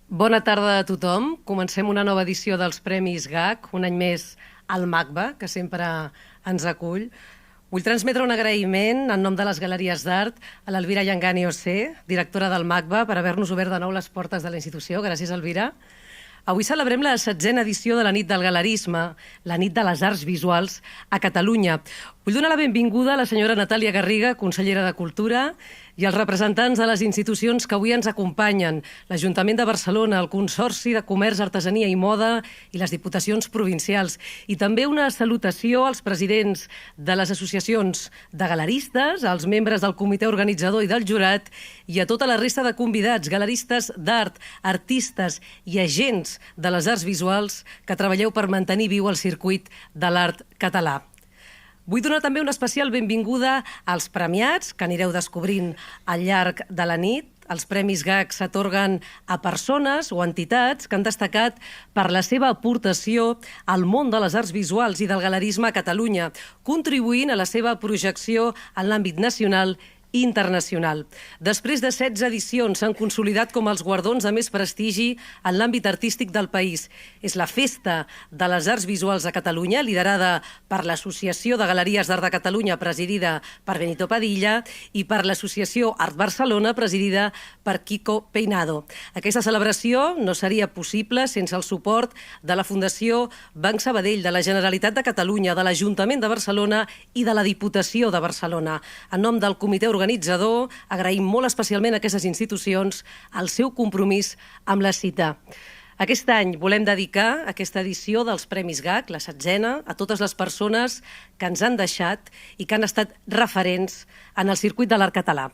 Bona tarda a tothom. Comencem una nova edició dels Premis GAC, un any més al MACBA, que sempre ens acull. Vull transmetre un agraïment en nom de les Galeries d'Art a l'Elvira Llangani Océ, directora del MACBA, per haver-nos obert de nou les portes de la institució. Gràcies, Elvira. Avui celebrem la 16a edició de la Nit del Galerisme, la Nit de les Arts Visuals a Catalunya. Vull donar la benvinguda a la senyora Natàlia Garriga, consellera de Cultura, i als representants de les institucions que avui ens acompanyen, l'Ajuntament de Barcelona, el Consorci de Comerç, Artesania i Moda i les Diputacions Provincials. I també una salutació als presidents de les associacions de galeristes, als membres del comitè organitzador i del jurat i a tota la resta de convidats, galeristes d'art, artistes i agents de les arts visuals que treballeu per mantenir viu el circuit de l'art català. Vull donar també una especial benvinguda als premiats que anireu descobrint al llarg de la nit. Els Premis GAC s'atorguen a persones o entitats que han destacat per la seva aportació al món de les arts visuals i del galerisme a Catalunya, contribuint a la seva projecció en l'àmbit nacional i internacional. Després de 16 edicions s'han consolidat com els guardons de més prestigi en l'àmbit artístic del país. És la Festa de les Arts Visuals a Catalunya, liderada per l'Associació de Galeries d'Art de Catalunya, presidida per Benito Padilla, i per l'Associació Art Barcelona, presidida per Kiko Peinado. Aquesta celebració no seria possible sense el suport de la Fundació Banc Sabadell, de la Generalitat de Catalunya, de l'Ajuntament de Barcelona i de la Diputació de Barcelona. En nom del comitè organitzador, agraïm molt especialment a aquestes institucions el seu compromís amb la cita. Aquest any volem dedicar aquesta edició dels Premis GAC, la 16a, a totes les persones que ens han deixat i que han estat referents en el circuit de l'art català.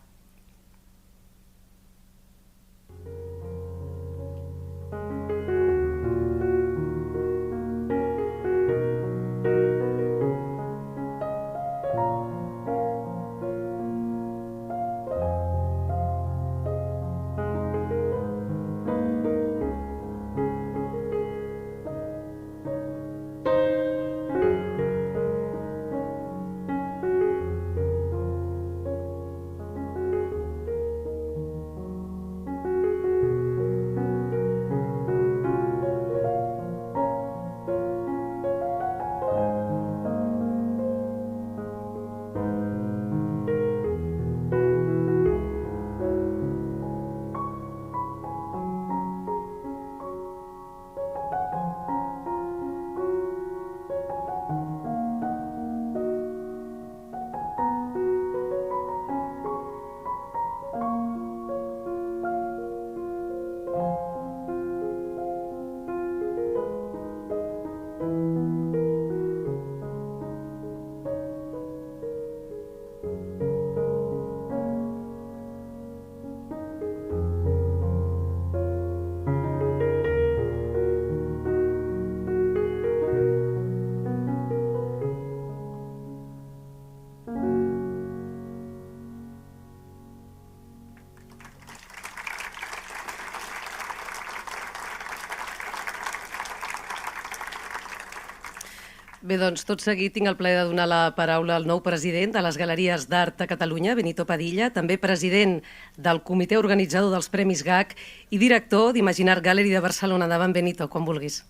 Bé, doncs, tot seguit tinc el plaer de donar la paraula al nou president de les Galeries d'Art de Catalunya, Benito Padilla, també president del comitè organitzador dels Premis GAC i director d'Imaginar Gallery de Barcelona. Endavant, Benito, quan vulguis.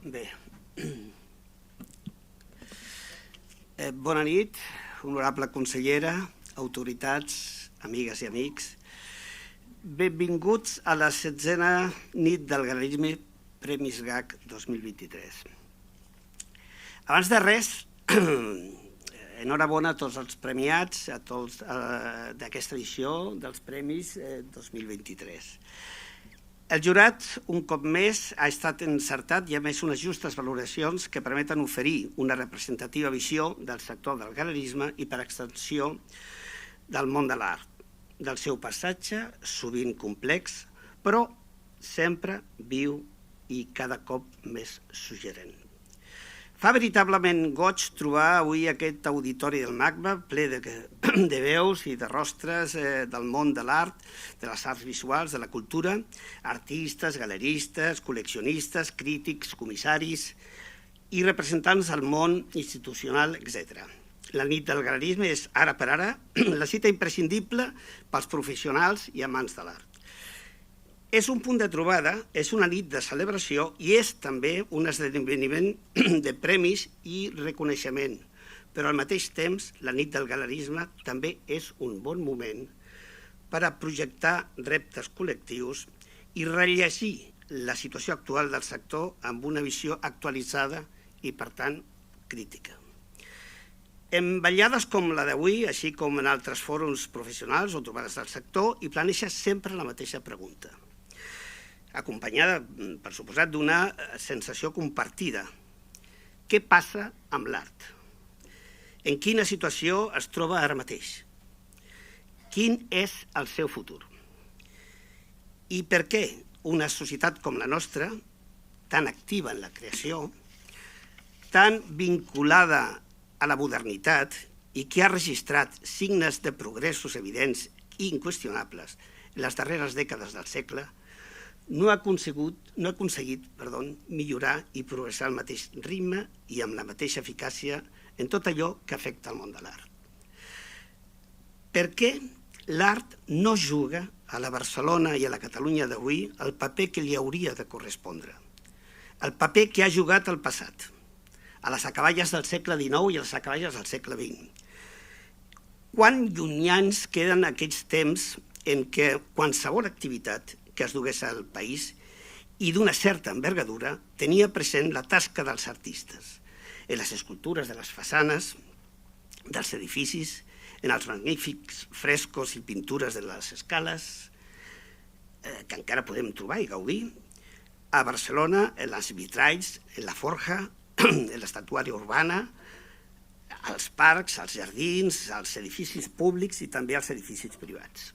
Bé. Bona nit, honorable consellera, autoritats, amigues i amics. Benvinguts a la 16a nit del Galerisme Premis GAC 2023. Abans de res, enhorabona a tots els premiats d'aquesta edició dels Premis 2023. El jurat, un cop més, ha estat encertat i ha emès unes justes valoracions que permeten oferir una representativa visió del sector del galerisme i, per extensió, del món de l'art, del seu passatge, sovint complex, però sempre viu i cada cop més suggerent. Fa veritablement goig trobar avui aquest auditori del MACBA ple de veus i de rostres del món de l'art, de les arts visuals, de la cultura, artistes, galeristes, col·leccionistes, crítics, comissaris i representants del món institucional, etc. la nit del galerisme és, ara per ara, la cita imprescindible pels professionals i amants de l'art. És un punt de trobada, és una nit de celebració i és també un esdeveniment de premis i reconeixement. Però al mateix temps, la nit del galerisme també és un bon moment per a projectar reptes col·lectius i rellegir la situació actual del sector amb una visió actualitzada i, per tant, crítica. En vetllades com la d'avui, així com en altres fòrums professionals o trobades del sector, hi planeja sempre la mateixa pregunta, acompanyada, per suposat, d'una sensació compartida. Què passa amb l'art? En quina situació es troba ara mateix? Quin és el seu futur? I per què una societat com la nostra, tan activa en la creació, tan vinculada a la modernitat i que ha registrat signes de progressos evidents i inqüestionables en les darreres dècades del segle, no ha aconseguit millorar i progressar al mateix ritme i amb la mateixa eficàcia en tot allò que afecta el món de l'art. Per què l'art no juga a la Barcelona i a la Catalunya d'avui el paper que li hauria de correspondre, el paper que ha jugat al passat, a les acaballes del segle XIX i a les acaballes del segle XX. Quan llunyans queden aquells temps en què qualsevol activitat que es dugués al país i d'una certa envergadura tenia present la tasca dels artistes, en les escultures de les façanes, dels edificis, en els magnífics frescos i pintures de les escales, que encara podem trobar i gaudir, a Barcelona, en els vitralls, en la forja, en l'estatuària urbana, als parcs, als jardins, als edificis públics i també als edificis privats.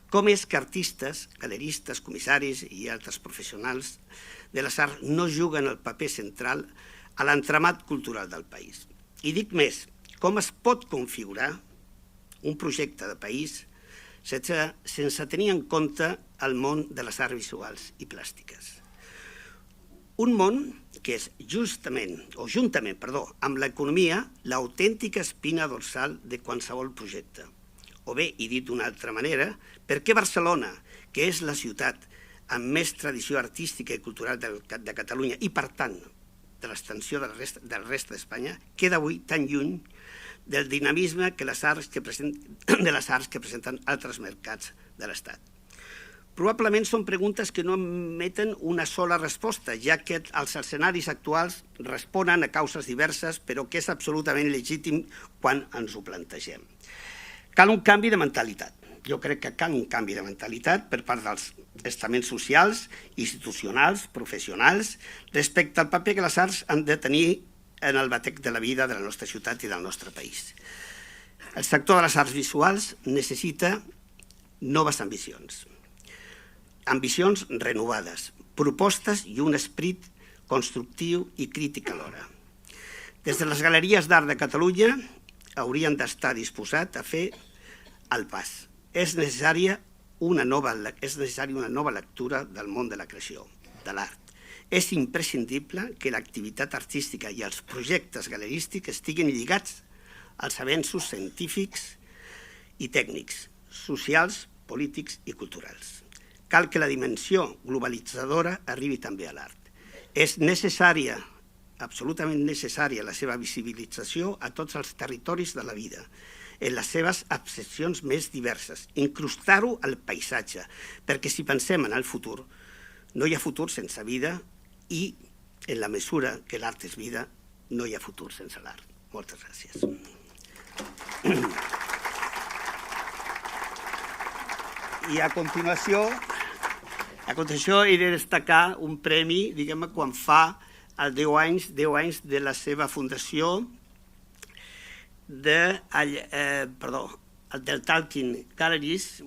Com és que artistes, galeristes, comissaris i altres professionals de les arts no juguen el paper central a l'entramat cultural del país? I dic més, com es pot configurar un projecte de país sense tenir en compte el món de les arts visuals i plàstiques? Un món que és juntament amb l'economia, l'autèntica espina dorsal de qualsevol projecte. O bé, i dit d'una altra manera, per què Barcelona, que és la ciutat amb més tradició artística i cultural de Catalunya i, per tant, de l'extensió del resta d'Espanya, queda avui tan lluny del dinamisme de les arts que presenten altres mercats de l'Estat? Probablement són preguntes que no admeten una sola resposta, ja que els escenaris actuals responen a causes diverses, però que és absolutament legítim quan ens ho plantegem. Cal un canvi de mentalitat. Jo crec que cal un canvi de mentalitat per part dels estaments socials, institucionals, professionals, respecte al paper que les arts han de tenir en el batec de la vida de la nostra ciutat i del nostre país. El sector de les arts visuals necessita noves ambicions renovades, propostes i un esperit constructiu i crític alhora. Des de les galeries d'art de Catalunya haurien d'estar disposats a fer el pas. És necessària una nova lectura del món de la creació, de l'art. És imprescindible que l'activitat artística i els projectes galerístics estiguin lligats als avenços científics i tècnics, socials, polítics i culturals. Cal que la dimensió globalitzadora arribi també a l'art. És necessària, absolutament necessària, la seva visibilització a tots els territoris de la vida, en les seves accepcions més diverses, incrustar-ho al paisatge, perquè si pensem en el futur, no hi ha futur sense vida i, en la mesura que l'art és vida, no hi ha futur sense l'art. Moltes gràcies. I a continuació he de destacar un premi, diguem-ne, quan fa els 10 anys de la seva fundació, del Talking Galleries,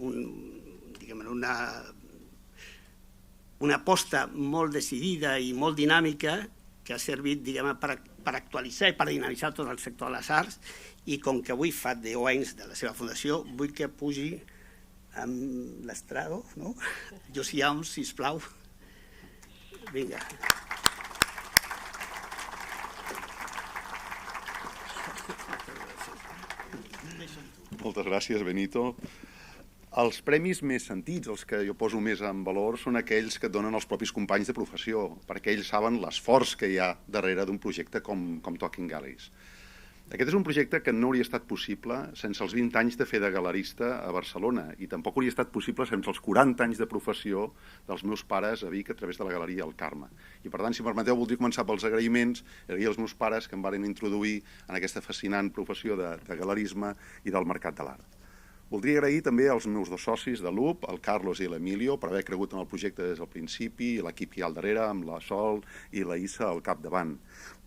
una aposta molt decidida i molt dinàmica que ha servit per actualitzar i per dinamitzar tot el sector de les arts, i com que avui fa 10 anys de la seva fundació, vull que pugi amb l'estrado, no? Josie Young, sisplau. Vinga. Moltes gràcies, Benito. Els premis més sentits, els que jo poso més en valor, són aquells que et donen els propis companys de professió, perquè ells saben l'esforç que hi ha darrere d'un projecte com Talking Galleries. Aquest és un projecte que no hauria estat possible sense els 20 anys de fer de galerista a Barcelona i tampoc hauria estat possible sense els 40 anys de professió dels meus pares a Vic a través de la Galeria El Carme. I per tant, si em permeteu, voldria començar pels agraïments, agrair als meus pares que em varen introduir en aquesta fascinant professió de galerisme i del mercat de l'art. Voldria agrair també als meus dos socis de l'UP, el Carlos i l'Emilio, per haver cregut en el projecte des del principi, i l'equip hi ha al darrere, amb la Sol i la Issa al capdavant.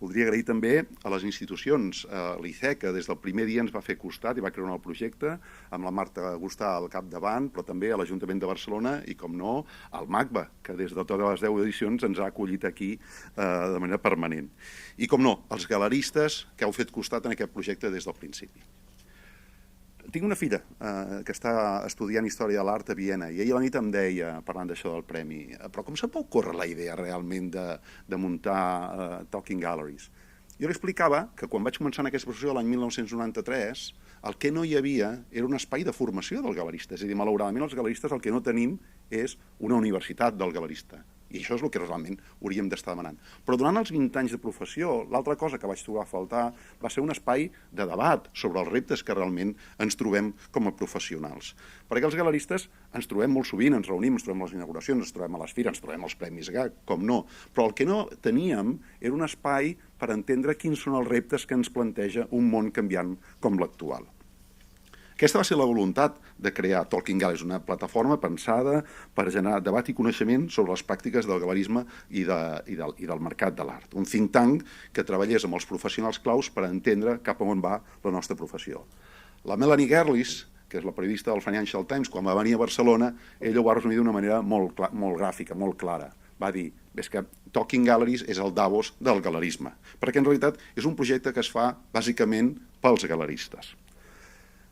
Voldria agrair també a les institucions, l'ICEC, que des del primer dia ens va fer costat i va creure en el projecte, amb la Marta Agustà al capdavant, però també a l'Ajuntament de Barcelona i, com no, al MACBA, que des de totes les 10 edicions ens ha acollit aquí de manera permanent. I, com no, els galeristes que heu fet costat en aquest projecte des del principi. Tinc una filla que està estudiant Història de l'Art a Viena i ahir a la nit em deia, parlant d'això del premi, però com se'm pot córrer la idea realment de muntar Talking Galleries? Jo li explicava que quan vaig començar en aquesta professió l'any 1993, el que no hi havia era un espai de formació del galerista. És a dir, malauradament els galeristes el que no tenim és una universitat del galerista. I això és el que realment hauríem d'estar demanant. Però durant els 20 anys de professió, l'altra cosa que vaig trobar a faltar va ser un espai de debat sobre els reptes que realment ens trobem com a professionals. Perquè els galeristes ens trobem molt sovint, ens reunim, ens trobem a les inauguracions, ens trobem a les fires, ens trobem als Premis GAC, com no. Però el que no teníem era un espai per entendre quins són els reptes que ens planteja un món canviant com l'actual. Aquesta va ser la voluntat de crear Talking Galleries, una plataforma pensada per generar debat i coneixement sobre les pràctiques del galerisme i del mercat de l'art. Un think tank que treballés amb els professionals claus per entendre cap a on va la nostra professió. La Melanie Gerlis, que és la periodista del Financial Times, quan va venir a Barcelona, ella ho va resumir d'una manera molt gràfica, molt clara. Va dir, és que Talking Galleries és el Davos del galerisme, perquè en realitat és un projecte que es fa bàsicament pels galeristes.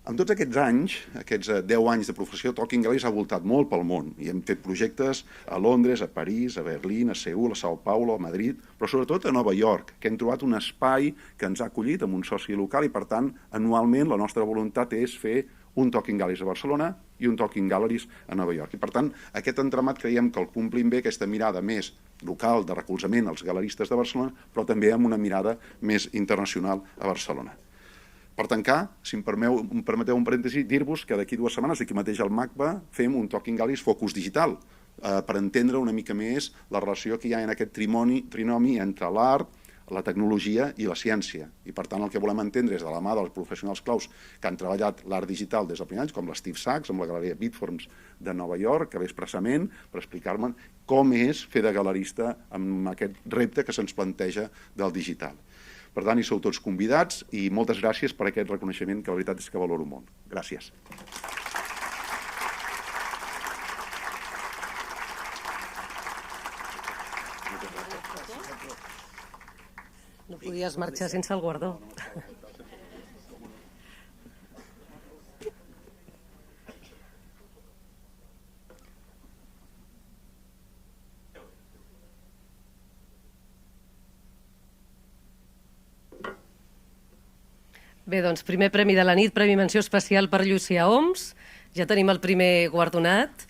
En tots aquests anys, aquests 10 anys de professió, Talking Galleries ha voltat molt pel món i hem fet projectes a Londres, a París, a Berlín, a Seül, a São Paulo, a Madrid, però sobretot a Nova York, que hem trobat un espai que ens ha acollit amb un soci local i, per tant, anualment la nostra voluntat és fer un Talking Galleries a Barcelona i un Talking Galleries a Nova York. I, per tant, aquest entramat creiem que el complim bé, aquesta mirada més local de recolzament als galeristes de Barcelona, però també amb una mirada més internacional a Barcelona. Per tancar, si em permeteu un parèntesi, dir-vos que d'aquí 2 setmanes, aquí mateix al MACBA, fem un Talking Galleries Focus Digital, per entendre una mica més la relació que hi ha en aquest trinomi entre l'art, la tecnologia i la ciència. I per tant el que volem entendre és de la mà dels professionals claus que han treballat l'art digital des del primer anys, com l'Steve Sachs, amb la Galeria Bitforms de Nova York, que ve expressament per explicar-me com és fer de galerista amb aquest repte que se'ns planteja del digital. Per tant, hi sou tots convidats i moltes gràcies per aquest reconeixement que la veritat és que valoro molt. Gràcies. No podies marxar sense el guardó. Bé, doncs, primer premi de la nit, premi menció especial per Llúcia Oms. Ja tenim el primer guardonat.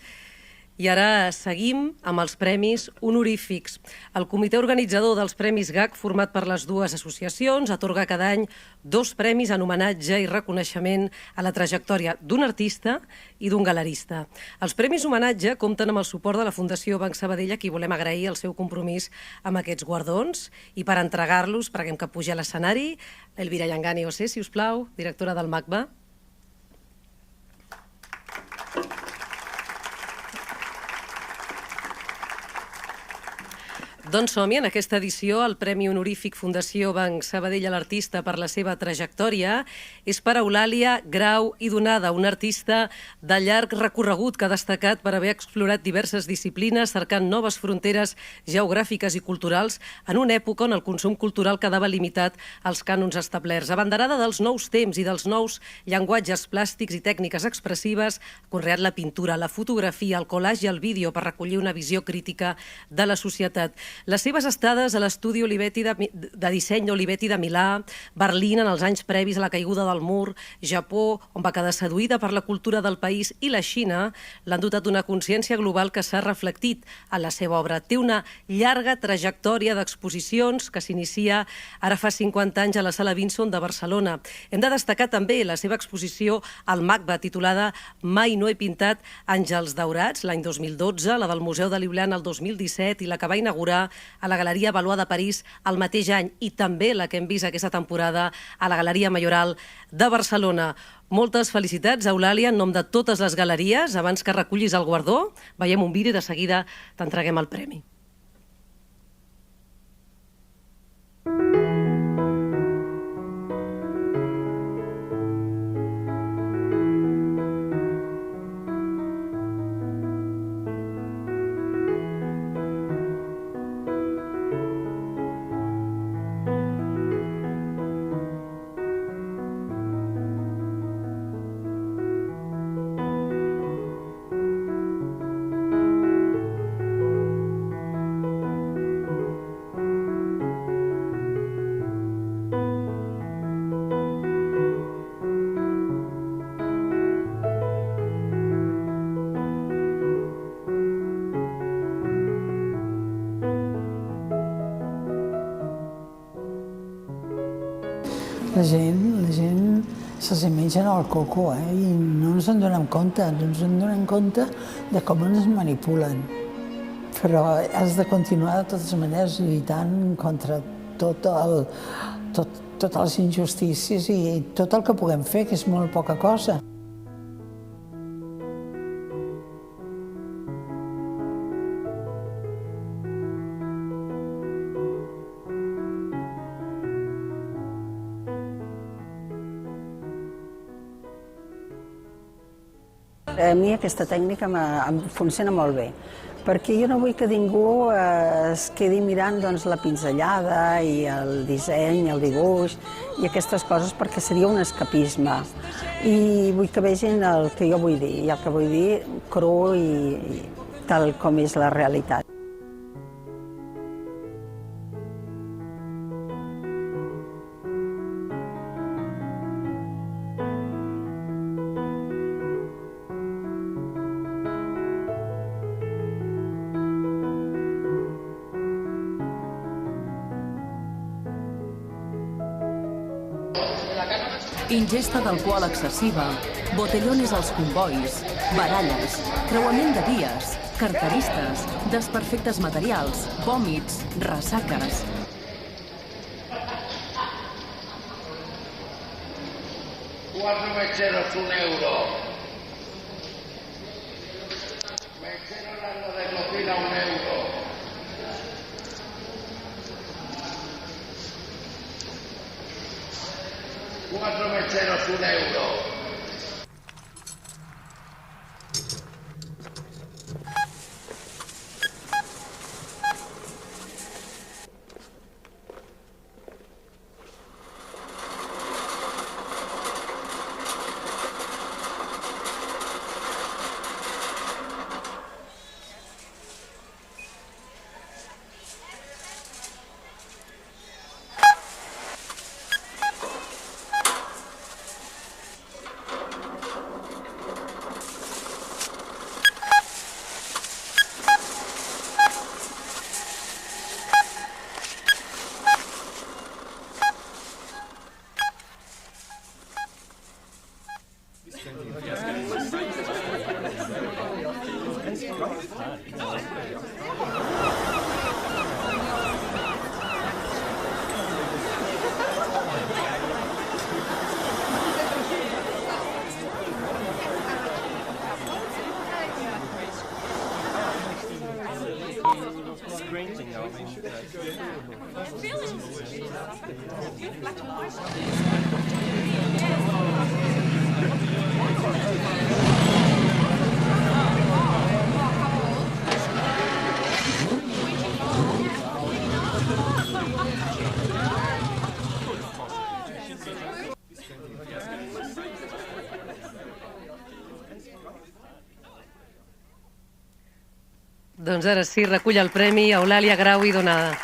I ara seguim amb els premis honorífics. El comitè organitzador dels Premis GAC, format per les dues associacions, atorga cada any 2 premis en homenatge i reconeixement a la trajectòria d'un artista i d'un galerista. Els premis homenatge compten amb el suport de la Fundació Banc Sabadell, a qui volem agrair el seu compromís amb aquests guardons. I per entregar-los, preguem que pugi a l'escenari Elvira Llangani José, si us plau, directora del MACBA. Doncs som-hi, en aquesta edició, el Premi Honorífic Fundació Banc Sabadell a l'artista per la seva trajectòria és per Eulàlia Grau i Donada, una artista de llarg recorregut que ha destacat per haver explorat diverses disciplines, cercant noves fronteres geogràfiques i culturals en una època on el consum cultural quedava limitat als cànons establerts. Abanderada dels nous temps i dels nous llenguatges plàstics i tècniques expressives, ha conreat la pintura, la fotografia, el collage i el vídeo per recollir una visió crítica de la societat. Les seves estades a l'estudi Olivetti de disseny Olivetti de Milà, Berlín en els anys previs a la caiguda del mur, Japó, on va quedar seduïda per la cultura del país, i la Xina, l'han dotat d'una consciència global que s'ha reflectit en la seva obra. Té una llarga trajectòria d'exposicions que s'inicia ara fa 50 anys a la Sala Vinson de Barcelona. Hem de destacar també la seva exposició al MACBA, titulada Mai no he pintat àngels daurats, l'any 2012, la del Museu de Ljubljana el 2017 i la que va inaugurar a la Galeria Valois de París el mateix any, i també la que hem vist aquesta temporada a la Galeria Majoral de Barcelona. Moltes felicitats, Eulàlia, en nom de totes les galeries. Abans que recullis el guardó, veiem un vídeo i de seguida t'entreguem el premi. La gent se'ls mengen el coco, i no ens en donem compte, no ens en donem compte de com ens manipulen. Però has de continuar de totes maneres lluitant contra totes les injustícies i tot el que puguem fer, que és molt poca cosa. A mi aquesta tècnica em funciona molt bé, perquè jo no vull que ningú es quedi mirant la pinzellada i el disseny, el dibuix i aquestes coses, perquè seria un escapisme. I vull que vegin el que jo vull dir, i el que vull dir cru i tal com és la realitat. Ingesta d'alcohol excessiva, botellones als combois, baralles, creuament de vies, carteristes, desperfectes materials, vòmits, ressaques. Cuatro mecheros, €1. Mecheros de cocina, €1. Cuatro mecheros, €1. Doncs ara sí, recull el premi Eulàlia Grau i Donada.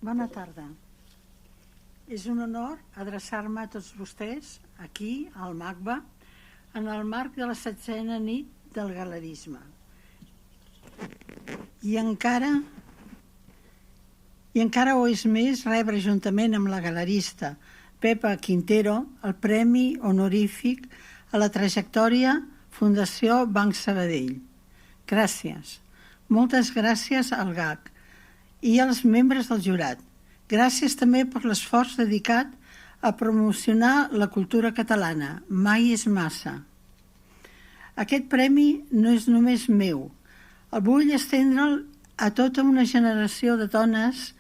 Bona tarda. És un honor adreçar-me a tots vostès, aquí, al MACBA, en el marc de la 7a nit del galerisme. I encara ho és més rebre juntament amb la galerista Pepa Quintero el Premi Honorífic a la trajectòria Fundació Banc Sabadell. Gràcies. Moltes gràcies al GAC i als membres del jurat. Gràcies també per l'esforç dedicat a promocionar la cultura catalana. Mai és massa. Aquest premi no és només meu. El vull estendre'l a tota una generació de dones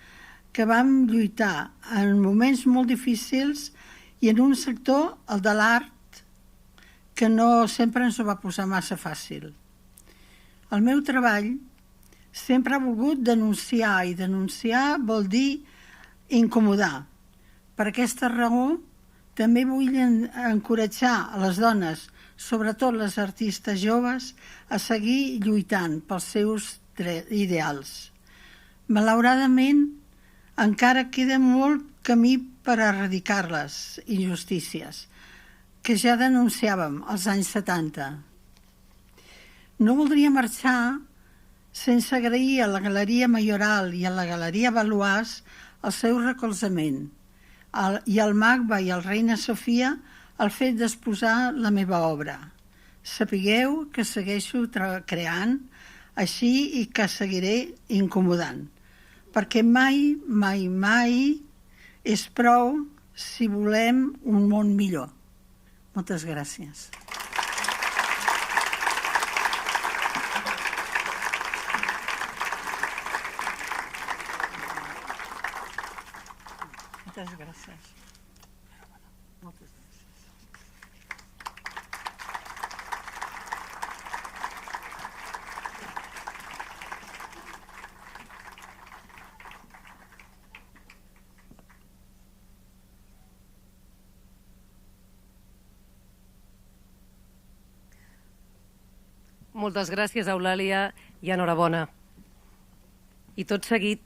que vam lluitar en moments molt difícils i en un sector, el de l'art, que no sempre ens ho va posar massa fàcil. El meu treball sempre ha volgut denunciar, i denunciar vol dir incomodar. Per aquesta raó, també vull encoratjar a les dones, sobretot les artistes joves, a seguir lluitant pels seus ideals. Malauradament, encara queda molt camí per erradicar les injustícies, que ja denunciàvem als anys 70. No voldria marxar sense agrair a la Galeria Majoral i a la Galeria Valois el seu recolzament, i al MACBA i al Reina Sofia el fet d'exposar la meva obra. Sapigueu que segueixo creant així i que seguiré incomodant, perquè mai, mai, mai és prou si volem un món millor. Moltes gràcies. Moltes gràcies. Moltes gràcies. Moltes gràcies, Eulàlia, i enhorabona. I tot seguit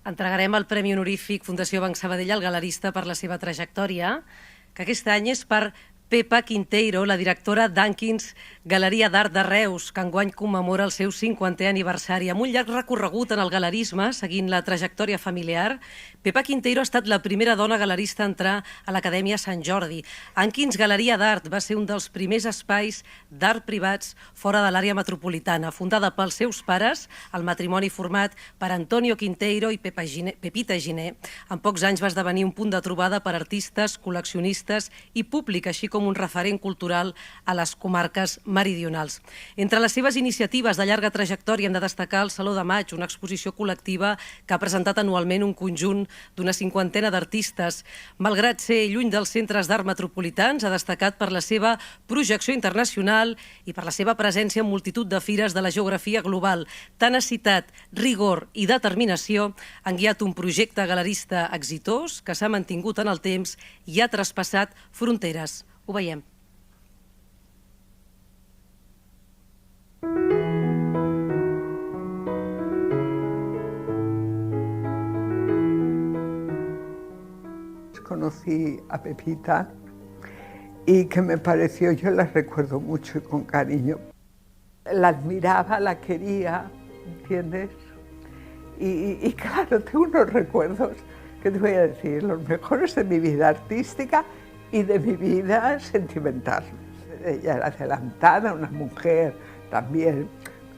entregarem el Premi Honorífic Fundació Banc Sabadell al galerista per la seva trajectòria, que aquest any és per Pepa Quintero, la directora d'Ankins Galeria d'Art de Reus, que enguany commemora el seu 50è aniversari. Amb un llarg recorregut en el galerisme, seguint la trajectòria familiar, Pepa Quintero ha estat la primera dona galerista a entrar a l'Acadèmia Sant Jordi. Ankins Galeria d'Art va ser un dels primers espais d'art privats fora de l'àrea metropolitana, fundada pels seus pares, el matrimoni format per Antonio Quintero i Pepita Giner. En pocs anys va esdevenir un punt de trobada per artistes, col·leccionistes i públic, així com un referent cultural a les comarques meridionals. Entre les seves iniciatives de llarga trajectòria hem de destacar el Saló de Maig, una exposició col·lectiva que ha presentat anualment un conjunt d'una 50ena d'artistes. Malgrat ser lluny dels centres d'art metropolitans, ha destacat per la seva projecció internacional i per la seva presència en multitud de fires de la geografia global. Tenacitat, rigor i determinació han guiat un projecte galerista exitós que s'ha mantingut en el temps i ha traspassat fronteres. Ho veiem. Conocí a Pepita y que me pareció, yo la recuerdo mucho y con cariño. La admiraba, la quería, ¿entiendes? Y claro, tengo unos recuerdos, que te voy a decir, los mejores de mi vida artística y de mi vida sentimental. Ella era adelantada, una mujer también,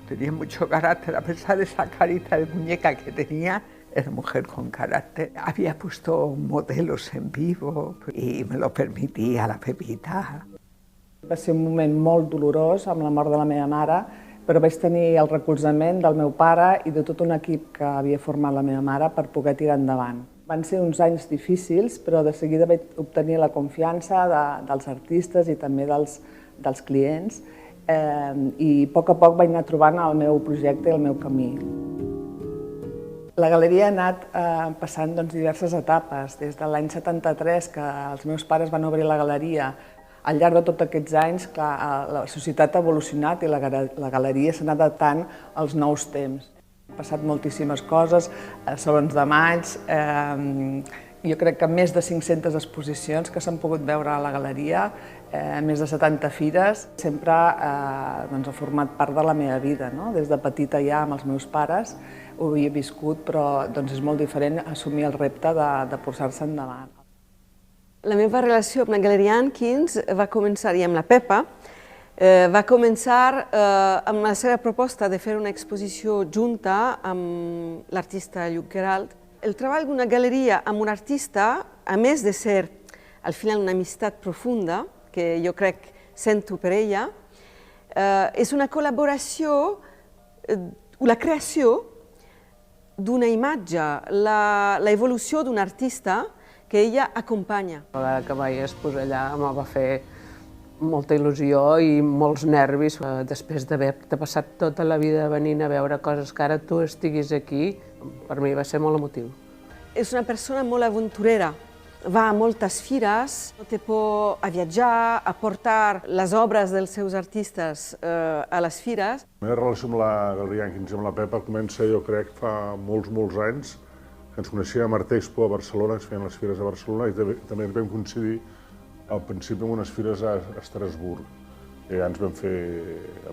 tenía mucho carácter, a pesar de esa carita de muñeca que tenía, era mujer con carácter. Había puesto modelos en vivo i me lo permetia la Pepita. Va ser un moment molt dolorós amb la mort de la meva mare, però vaig tenir el recolzament del meu pare i de tot un equip que havia format la meva mare per poder tirar endavant. Van ser uns anys difícils, però de seguida vaig obtenir la confiança dels artistes i també dels clients i a poc vaig anar trobant el meu projecte i el meu camí. La galeria ha anat passant diverses etapes. Des de l'any 73, que els meus pares van obrir la galeria, al llarg de tots aquests anys, la societat ha evolucionat i la galeria s'ha anat adaptant als nous temps. Han passat moltíssimes coses, salons de maig, jo crec que més de 500 exposicions que s'han pogut veure a la galeria, més de 70 fires. Sempre ha format part de la meva vida. Des de petita ja amb els meus pares ho havia viscut, però és molt diferent assumir el repte de posar-se endavant. La meva relació amb la Galeria Ankins va començar, i amb la Pepa, va començar amb la seva proposta de fer una exposició junta amb l'artista Lluc Queralt. El treball d'una galeria amb un artista, a més de ser al final una amistat profunda, que jo crec sento per ella, és una col·laboració o la creació d'una imatge, l'evolució d'un artista que ella acompanya. La vegada que vaig exposar allà em va fer molta il·lusió i molts nervis. Després d'haver-te passat tota la vida venint a veure coses que ara tu estiguis aquí, per mi va ser molt emotiu. És una persona molt aventurera. Va a moltes fires, no té por a viatjar, a portar les obres dels seus artistes a les fires. La meva relació amb la Galeria Ankins i amb la Pepa comença, jo crec, fa molts anys, que ens coneixíem a Art Expo a Barcelona, que es feien les fires a Barcelona, i també vam coincidir al principi en unes fires a Estrasburg. Ja ens vam fer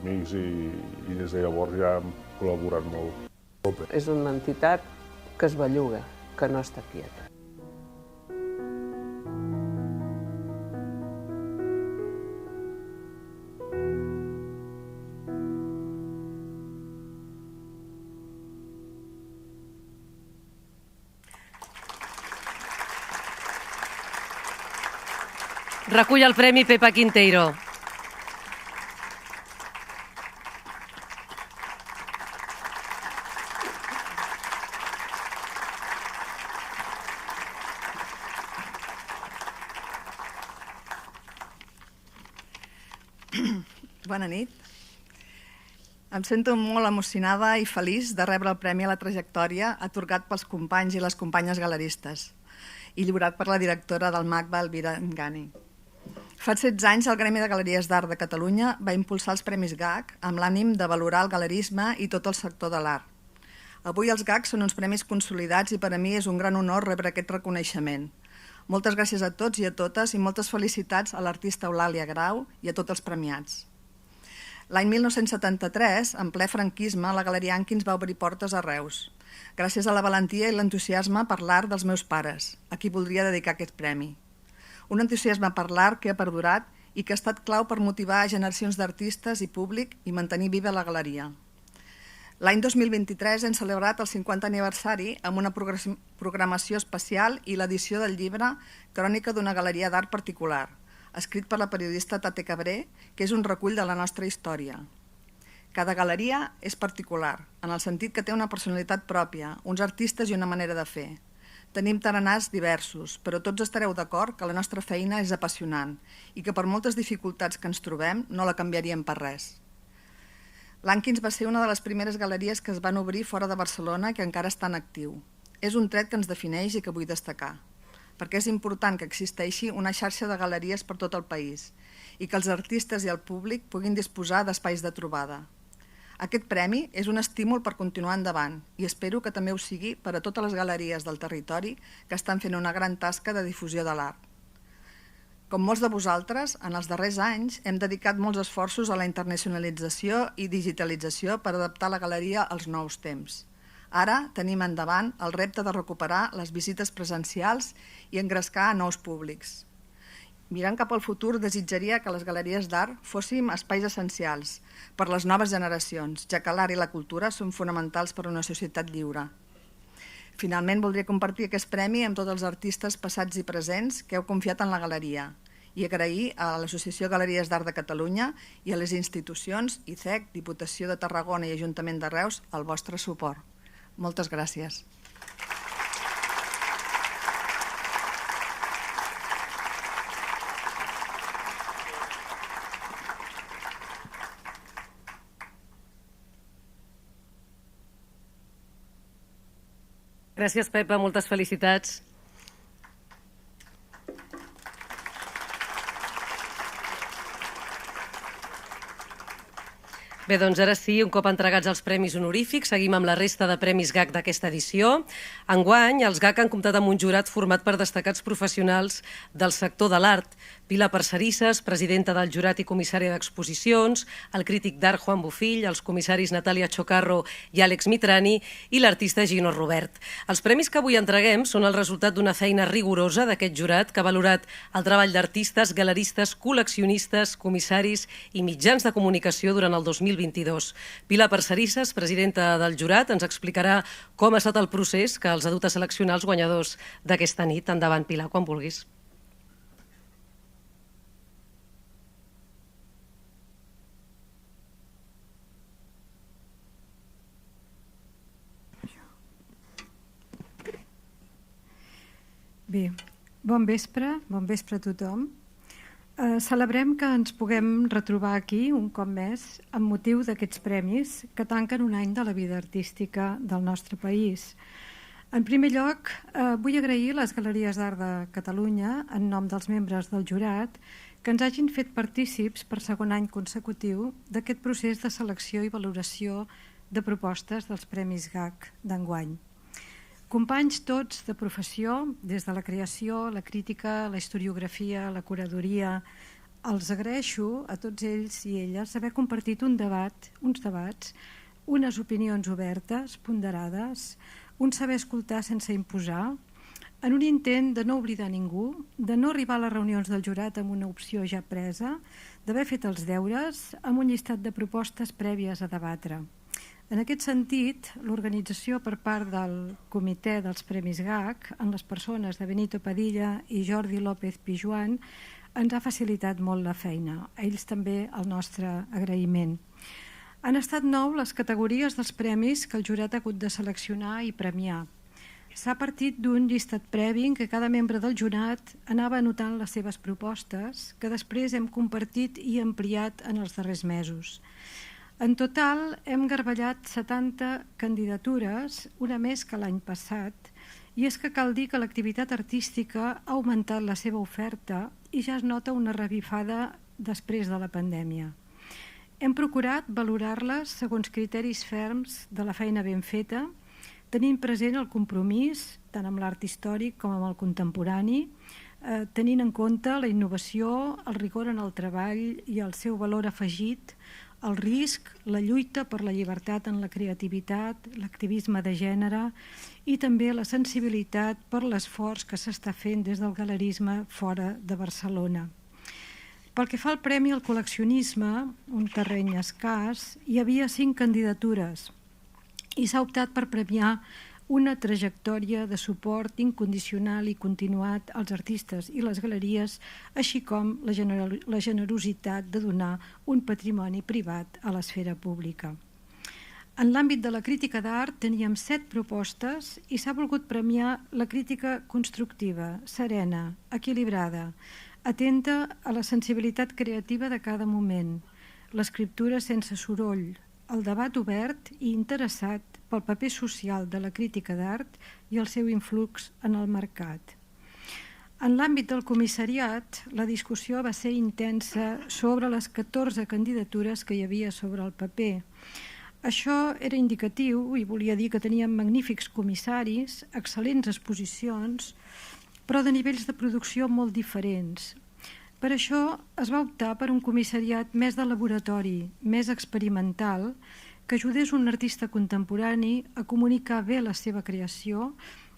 amics i des de llavors ja hem col·laborat molt. És una entitat que es belluga, que no està quieta. Recull el Premi Pepa Quinteiro. Bona nit. Em sento molt emocionada i feliç de rebre el Premi a la Trajectòria atorgat pels companys i les companyes galeristes i lliurat per la directora del MACBA, Elvira Ngani. Fa 16 anys el Gremi de Galeries d'Art de Catalunya va impulsar els Premis GAC amb l'ànim de valorar el galerisme i tot el sector de l'art. Avui els GAC són uns premis consolidats i per a mi és un gran honor rebre aquest reconeixement. Moltes gràcies a tots i a totes i moltes felicitats a l'artista Eulàlia Grau i a tots els premiats. L'any 1973, en ple franquisme, la Galeria Ankins va obrir portes a Reus, gràcies a la valentia i l'entusiasme per l'art dels meus pares, a qui voldria dedicar aquest premi. Un entusiasme per l'art que ha perdurat i que ha estat clau per motivar a generacions d'artistes i públic i mantenir viva la galeria. L'any 2023 hem celebrat el 50 aniversari amb una programació especial i l'edició del llibre Crònica d'una galeria d'art particular, escrit per la periodista Tate Cabré, que és un recull de la nostra història. Cada galeria és particular, en el sentit que té una personalitat pròpia, uns artistes i una manera de fer. Tenim taranars diversos, però tots estareu d'acord que la nostra feina és apassionant i que per moltes dificultats que ens trobem no la canviaríem per res. L'Ankins va ser una de les primeres galeries que es van obrir fora de Barcelona i que encara està en actiu. És un tret que ens defineix i que vull destacar, perquè és important que existeixi una xarxa de galeries per tot el país i que els artistes i el públic puguin disposar d'espais de trobada. Aquest premi és un estímul per continuar endavant i espero que també ho sigui per a totes les galeries del territori que estan fent una gran tasca de difusió de l'art. Com molts de vosaltres, en els darrers anys hem dedicat molts esforços a la internacionalització i digitalització per adaptar la galeria als nous temps. Ara tenim endavant el repte de recuperar les visites presencials i engrescar a nous públics. Mirant cap al futur, desitjaria que les galeries d'art fóssim espais essencials per les noves generacions, ja que l'art i la cultura són fonamentals per a una societat lliure. Finalment, voldria compartir aquest premi amb tots els artistes passats i presents que heu confiat en la galeria i agrair a l'Associació Galeries d'Art de Catalunya i a les institucions, ICEC, Diputació de Tarragona i Ajuntament de Reus, el vostre suport. Moltes gràcies. Gràcies, Pepa, moltes felicitats. Bé, doncs ara sí, un cop entregats els premis honorífics, seguim amb la resta de premis GAC d'aquesta edició. Enguany, els GAC han comptat amb un jurat format per destacats professionals del sector de l'art. Pilar Parcerisses, presidenta del jurat i comissària d'exposicions, el crític d'art Juan Bofill, els comissaris Natàlia Chocarro i Àlex Mitrani i l'artista Gino Robert. Els premis que avui entreguem són el resultat d'una feina rigorosa d'aquest jurat que ha valorat el treball d'artistes, galeristes, col·leccionistes, comissaris i mitjans de comunicació durant el 2022. Pilar Parcerisses, presidenta del jurat, ens explicarà com ha estat el procés que els ha dut a seleccionar els guanyadors d'aquesta nit. Endavant, Pilar, quan vulguis. Bé, bon vespre a tothom. Celebrem que ens puguem retrobar aquí un cop més amb motiu d'aquests premis que tanquen un any de la vida artística del nostre país. En primer lloc, vull agrair a les Galeries d'Art de Catalunya, en nom dels membres del jurat, que ens hagin fet partícips per segon any consecutiu d'aquest procés de selecció i valoració de propostes dels Premis GAC d'enguany. Companys tots de professió, des de la creació, la crítica, la historiografia, la curadoria, els agraeixo a tots ells i elles haver compartit uns debats, unes opinions obertes, ponderades, un saber escoltar sense imposar, en un intent de no oblidar ningú, de no arribar a les reunions del jurat amb una opció ja presa, d'haver fet els deures amb un llistat de propostes prèvies a debatre. En aquest sentit, l'organització per part del comitè dels Premis GAC, en les persones de Benito Padilla i Jordi López Pijuan, ens ha facilitat molt la feina. A ells també el nostre agraïment. Han estat 9 les categories dels premis que el jurat ha hagut de seleccionar i premiar. S'ha partit d'un llistat previ en què cada membre del jurat anava anotant les seves propostes, que després hem compartit i ampliat en els darrers mesos. En total, hem garballat 70 candidatures, una més que l'any passat, i és que cal dir que l'activitat artística ha augmentat la seva oferta i ja es nota una revifada després de la pandèmia. Hem procurat valorar-les segons criteris ferms de la feina ben feta, tenint present el compromís tant amb l'art històric com amb el contemporani, tenint en compte la innovació, el rigor en el treball i el seu valor afegit, el risc, la lluita per la llibertat en la creativitat, l'activisme de gènere i també la sensibilitat per l'esforç que s'està fent des del galerisme fora de Barcelona. Pel que fa al Premi al Col·leccionisme, un terreny escàs, hi havia 5 candidatures i s'ha optat per premiar una trajectòria de suport incondicional i continuat als artistes i les galeries, així com la generositat de donar un patrimoni privat a l'esfera pública. En l'àmbit de la crítica d'art teníem 7 propostes i s'ha volgut premiar la crítica constructiva, serena, equilibrada, atenta a la sensibilitat creativa de cada moment, l'escriptura sense soroll, el debat obert i interessat pel paper social de la crítica d'art i el seu influx en el mercat. En l'àmbit del comissariat, la discussió va ser intensa sobre les 14 candidatures que hi havia sobre el paper. Això era indicatiu i volia dir que teníem magnífics comissaris, excel·lents exposicions, però de nivells de producció molt diferents. Per això es va optar per un comissariat més de laboratori, més experimental, que ajudés un artista contemporani a comunicar bé la seva creació,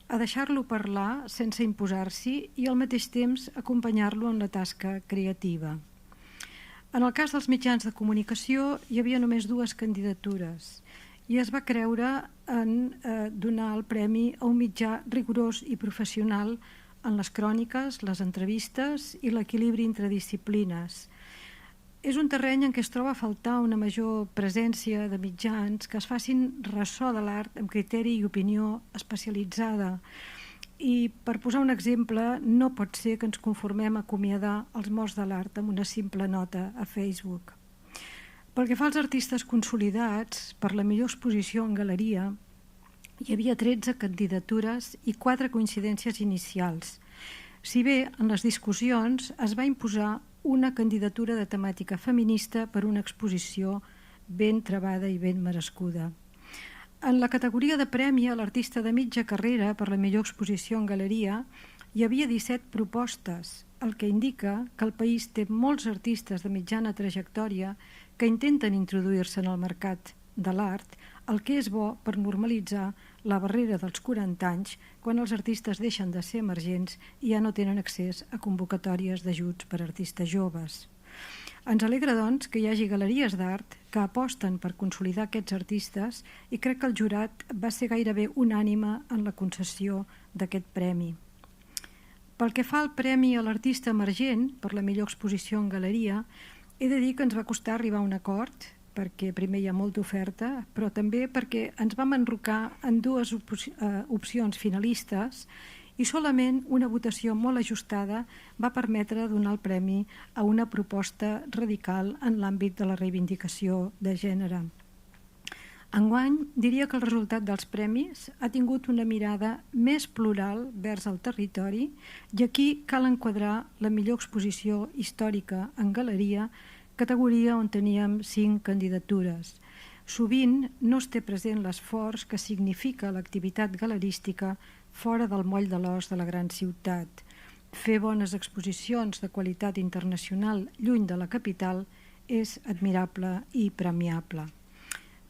a deixar-lo parlar sense imposar-s'hi i al mateix temps acompanyar-lo en la tasca creativa. En el cas dels mitjans de comunicació hi havia només 2 candidatures i es va creure en donar el premi a un mitjà rigorós i professional en les cròniques, les entrevistes i l'equilibri entre disciplines. És un terreny en què es troba a faltar una major presència de mitjans que es facin ressò de l'art amb criteri i opinió especialitzada. I per posar un exemple, no pot ser que ens conformem a acomiadar els morts de l'art amb una simple nota a Facebook. Pel que fa als artistes consolidats, per la millor exposició en galeria, Hi havia 13 candidatures i 4 coincidències inicials. Si bé en les discussions es va imposar una candidatura de temàtica feminista per una exposició ben trebada i ben merescuda. En la categoria de premi a l'artista de mitja carrera per la millor exposició en galeria hi havia 17 propostes, el que indica que el país té molts artistes de mitjana trajectòria que intenten introduir-se en el mercat de l'art, el que és bo per normalitzar la barrera dels 40 anys quan els artistes deixen de ser emergents i ja no tenen accés a convocatòries d'ajuts per a artistes joves. Ens alegra, doncs, que hi hagi galeries d'art que aposten per consolidar aquests artistes i crec que el jurat va ser gairebé unànime en la concessió d'aquest premi. Pel que fa al premi a l'artista emergent per la millor exposició en galeria, he de dir que ens va costar arribar a un acord, perquè primer hi ha molta oferta, però també perquè ens vam enrocar en 2 opcions finalistes i solament una votació molt ajustada va permetre donar el premi a una proposta radical en l'àmbit de la reivindicació de gènere. Enguany, diria que el resultat dels premis ha tingut una mirada més plural vers el territori i aquí cal enquadrar la millor exposició històrica en galeria, categoria on teníem 5 candidatures. Sovint no es té present l'esforç que significa l'activitat galerística fora del moll de l'os de la gran ciutat. Fer bones exposicions de qualitat internacional lluny de la capital és admirable i premiable.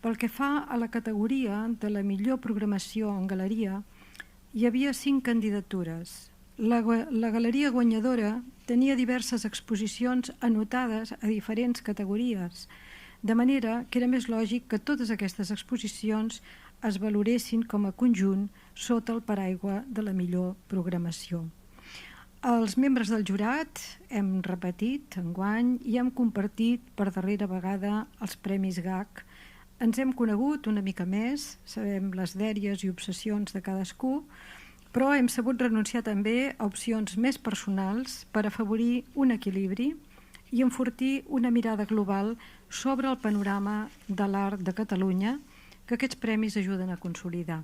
Pel que fa a la categoria de la millor programació en galeria, hi havia 5 candidatures. La galeria guanyadora tenia diverses exposicions anotades a diferents categories, de manera que era més lògic que totes aquestes exposicions es valoressin com a conjunt sota el paraigua de la millor programació. Els membres del jurat hem repetit enguany i hem compartit per darrera vegada els Premis GAC. Ens hem conegut una mica més, sabem les dèries i obsessions de cadascú, però hem sabut renunciar també a opcions més personals per afavorir un equilibri i enfortir una mirada global sobre el panorama de l'art de Catalunya que aquests premis ajuden a consolidar.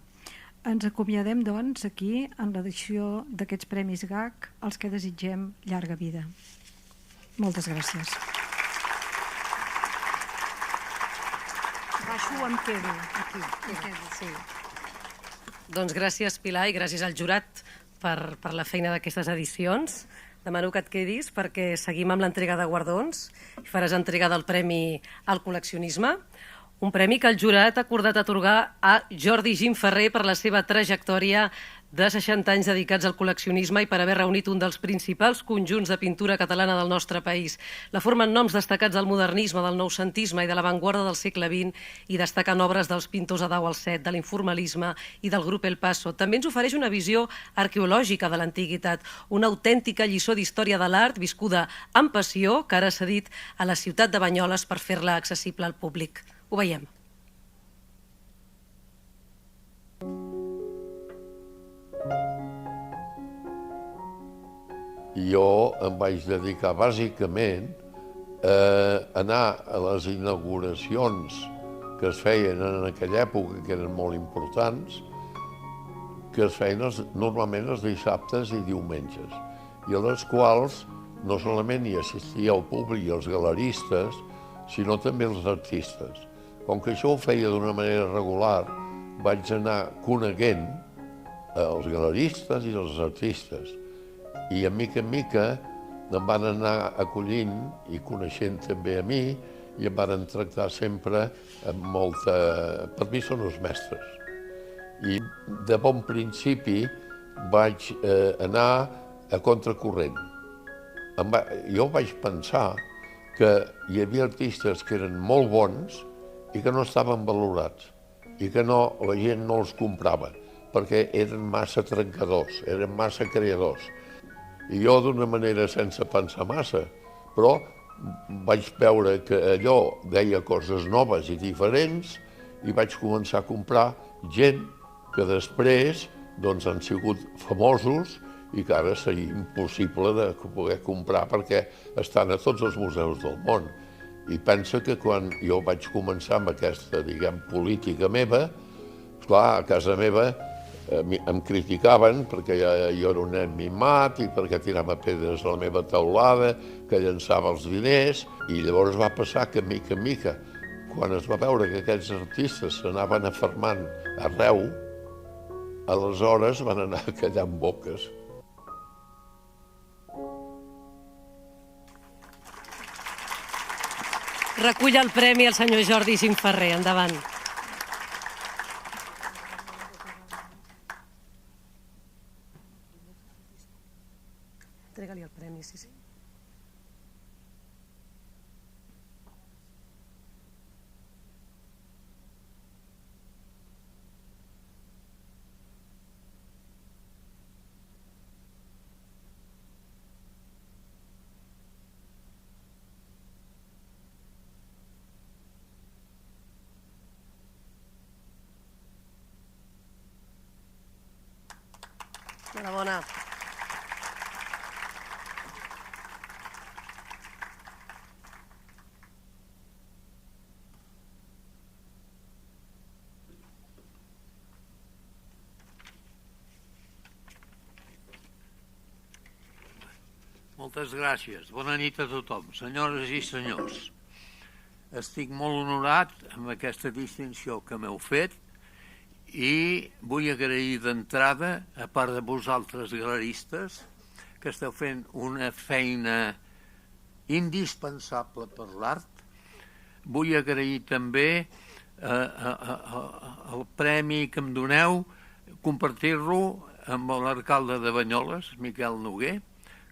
Ens acomiadem, doncs, aquí en l'edició d'aquests Premis GAC, als que desitgem llarga vida. Moltes gràcies. Baixo o em quedo? Aquí, em quedo, sí. Doncs gràcies, Pilar, i gràcies al jurat per la feina d'aquestes edicions. Demano que et quedis perquè seguim amb l'entrega de guardons i faràs entrega del Premi al Col·leccionisme, un premi que el jurat ha acordat atorgar a Jordi Gim Ferrer per la seva trajectòria de 60 anys dedicats al col·leccionisme i per haver reunit un dels principals conjunts de pintura catalana del nostre país. La formen noms destacats del modernisme, del noucentisme i de l'avantguarda del segle XX i destaquen obres dels pintors Adau Alcet, de l'informalisme i del grup El Paso. També ens ofereix una visió arqueològica de l'antiguitat, una autèntica lliçó d'història de l'art viscuda amb passió que ara s'ha dit a la ciutat de Banyoles per fer-la accessible al públic. Ho veiem. Jo em vaig dedicar bàsicament a anar a les inauguracions que es feien en aquella època, que eren molt importants, que es feien normalment els dissabtes i diumenges, i a les quals no solament hi assistia el públic i els galeristes, sinó també els artistes. Com que això ho feia d'una manera regular, vaig anar coneguent els galeristes i els artistes. I a mica en mica em van anar acollint i coneixent també a mi i em van tractar sempre amb molta... Per mi són els mestres. I de bon principi vaig anar a contracorrent. Jo vaig pensar que hi havia artistes que eren molt bons i que no estaven valorats i que la gent no els comprava perquè eren massa trencadors, eren massa creadors. I jo d'una manera sense pensar massa, però vaig veure que allò deia coses noves i diferents i vaig començar a comprar gent que després han sigut famosos i que ara seria impossible de poder comprar perquè estan a tots els museus del món. I pensa que quan jo vaig començar amb aquesta, política meva, Esclar, a casa meva em criticaven perquè jo era un nen mimat i perquè tirava pedres a la meva teulada, que llançava els diners, i llavors va passar que, mica en mica, quan es va veure que aquests artistes s'anaven afermant arreu, aleshores van anar callant boques. Recull el premi el senyor Jordi Gimferrer. Endavant. Entrega-li el premi, sí. Enhorabona. Moltes gràcies. Bona nit a tothom. Senyores i senyors, estic molt honorat amb aquesta distinció que m'heu fet i vull agrair d'entrada, a part de vosaltres galeristes, que esteu fent una feina indispensable per l'art. Vull agrair també el premi que em doneu, compartir-lo amb l'alcalde de Banyoles, Miquel Noguer,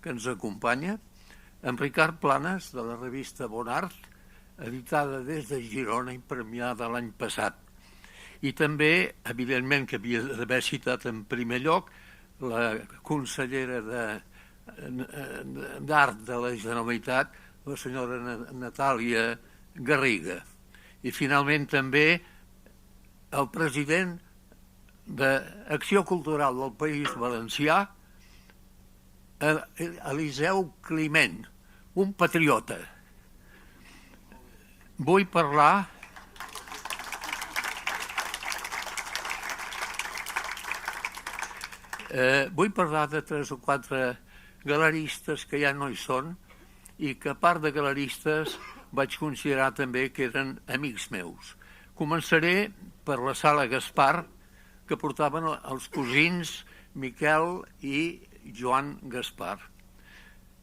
que ens acompanya, amb Ricard Planes, de la revista Bon Art, editada des de Girona i premiada l'any passat. I també, evidentment, que havia d'haver citat en primer lloc la consellera d'Art de la Generalitat, la senyora Natàlia Garriga. I finalment també el president d'Acció Cultural del País Valencià, Eliseu Climent, un patriota. Vull parlar de 3 o 4 galeristes que ja no hi són i que, a part de galeristes, vaig considerar també que eren amics meus. Començaré per la Sala Gaspar, que portaven els cosins Miquel i Joan Gaspar.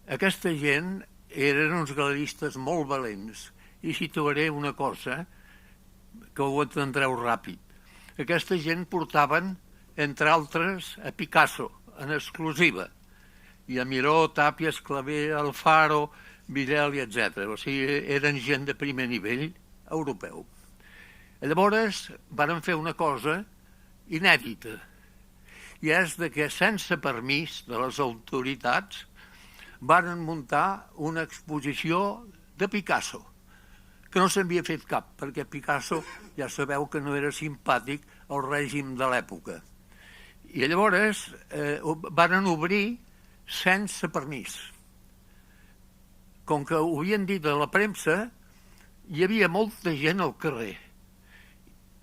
Aquesta gent eren uns galeristes molt valents i situaré una cosa que ho entendreu ràpid. Aquesta gent portaven, entre altres, a Picasso, en exclusiva, i a Miró, Tàpia, Esclaver, Alfaro, Videlli, etc. O sigui, eren gent de primer nivell europeu. Llavors varen fer una cosa inèdita, i és que sense permís de les autoritats varen muntar una exposició de Picasso, que no s'havia fet cap, perquè Picasso ja sabeu que no era simpàtic al règim de l'època. I llavors varen obrir sense permís. Com que ho havien dit a la premsa, hi havia molta gent al carrer.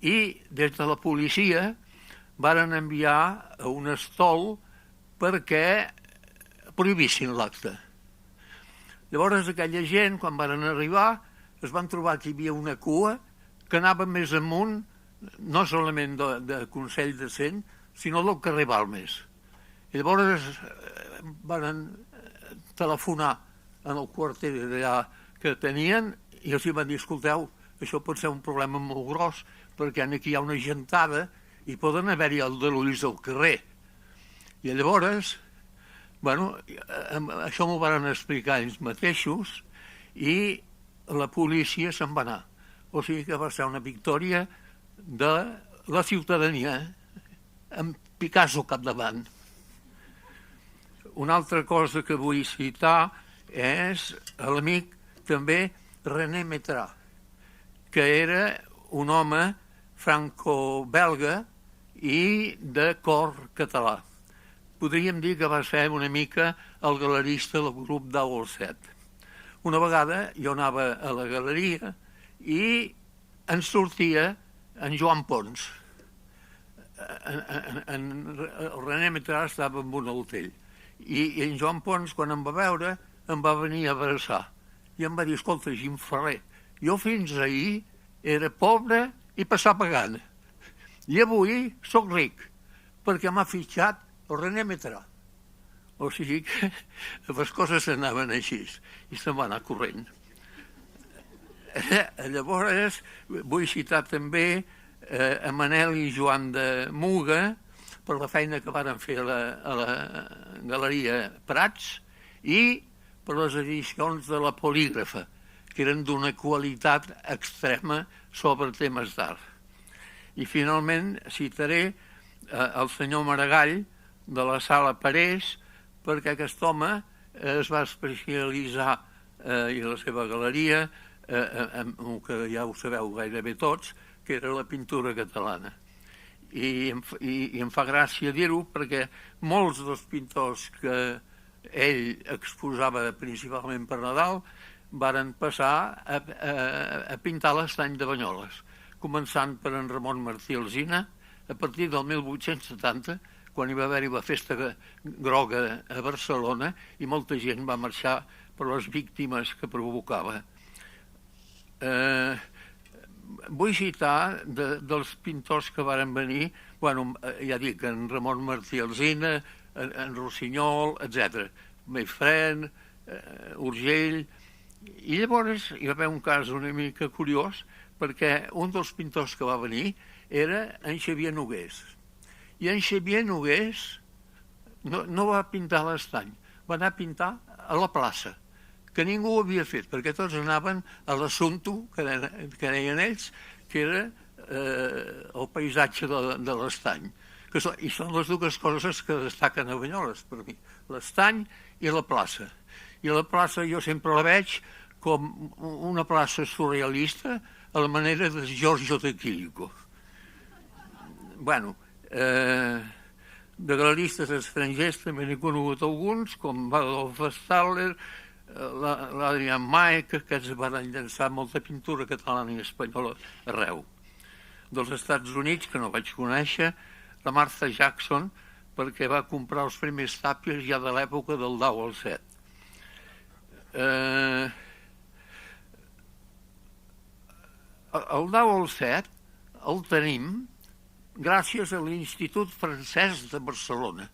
I des de la policia varen enviar a un estol perquè prohibissin l'acte. Llavors aquella gent, quan varen arribar, es van trobar que hi havia una cua que anava més amunt, no solament de Consell de Cent, sinó del carrer Balmes. I llavors varen telefonar en el quarter d'allà que tenien i els van dir, escolteu, això pot ser un problema molt gros perquè aquí hi ha una gentada i poden haver-hi aldarulls al carrer. I llavors, això m'ho van explicar ells mateixos i la policia se'n va anar. O sigui que va ser una victòria de la ciutadania, amb Picasso capdavant. Una altra cosa que vull citar és l'amic també René Metrà, que era un home franco-belga i de cor català. Podríem dir que va ser una mica el galerista del grup d'A7. Una vegada jo anava a la galeria i en sortia en Joan Pons. el René Metrà estava amb un altell. I en Joan Pons, quan em va veure, em va venir a abraçar. I em va dir, escolta, Gimferrer, jo fins ahir era pobre i passava gana. I avui sóc ric, perquè m'ha fitxat el René Metrà. O sigui que les coses anaven així, i se'n va anar corrent. Llavors, vull citar també a Manel i Joan de Muga, per la feina que varen fer a la Galeria Prats i per les edicions de la Polígrafa, que eren d'una qualitat extrema sobre temes d'art. I finalment citaré el senyor Maragall de la Sala Parés, perquè aquest home es va especialitzar i la seva galeria, que ja ho sabeu gairebé tots, que era la pintura catalana. I em fa gràcia dir-ho perquè molts dels pintors que ell exposava principalment per Nadal varen passar a pintar l'estany de Banyoles, començant per en Ramon Martí Alsina, a partir del 1870, quan hi va haver-hi la festa groga a Barcelona i molta gent va marxar per les víctimes que provocava. Vull citar dels pintors que varen venir, ja dic, en Ramon Martí Alsina, en Rossinyol, etc. Mayfren, Urgell. I llavors hi va haver un cas una mica curiós, perquè un dels pintors que va venir era en Xavier Nogués. I en Xavier Nogués no va pintar l'estany, va anar a pintar a la plaça, que ningú ho havia fet, perquè tots anaven a l'assumpto, que deien ells, que era el paisatge de l'estany. I són les dues coses que destaquen a Banyoles, per mi, l'estany i la plaça. I la plaça jo sempre la veig com una plaça surrealista a la manera de Giorgio de Chirico. De galeristes estrangers també n'he conegut alguns, com Adolf Staller, l'Adrian May, que aquests van llançar molta pintura catalana i espanyola arreu. Dels Estats Units, que no vaig conèixer, la Martha Jackson, perquè va comprar els primers tàpies ja de l'època del Dau al Set. El Dau al Set el tenim gràcies a l'Institut Francès de Barcelona,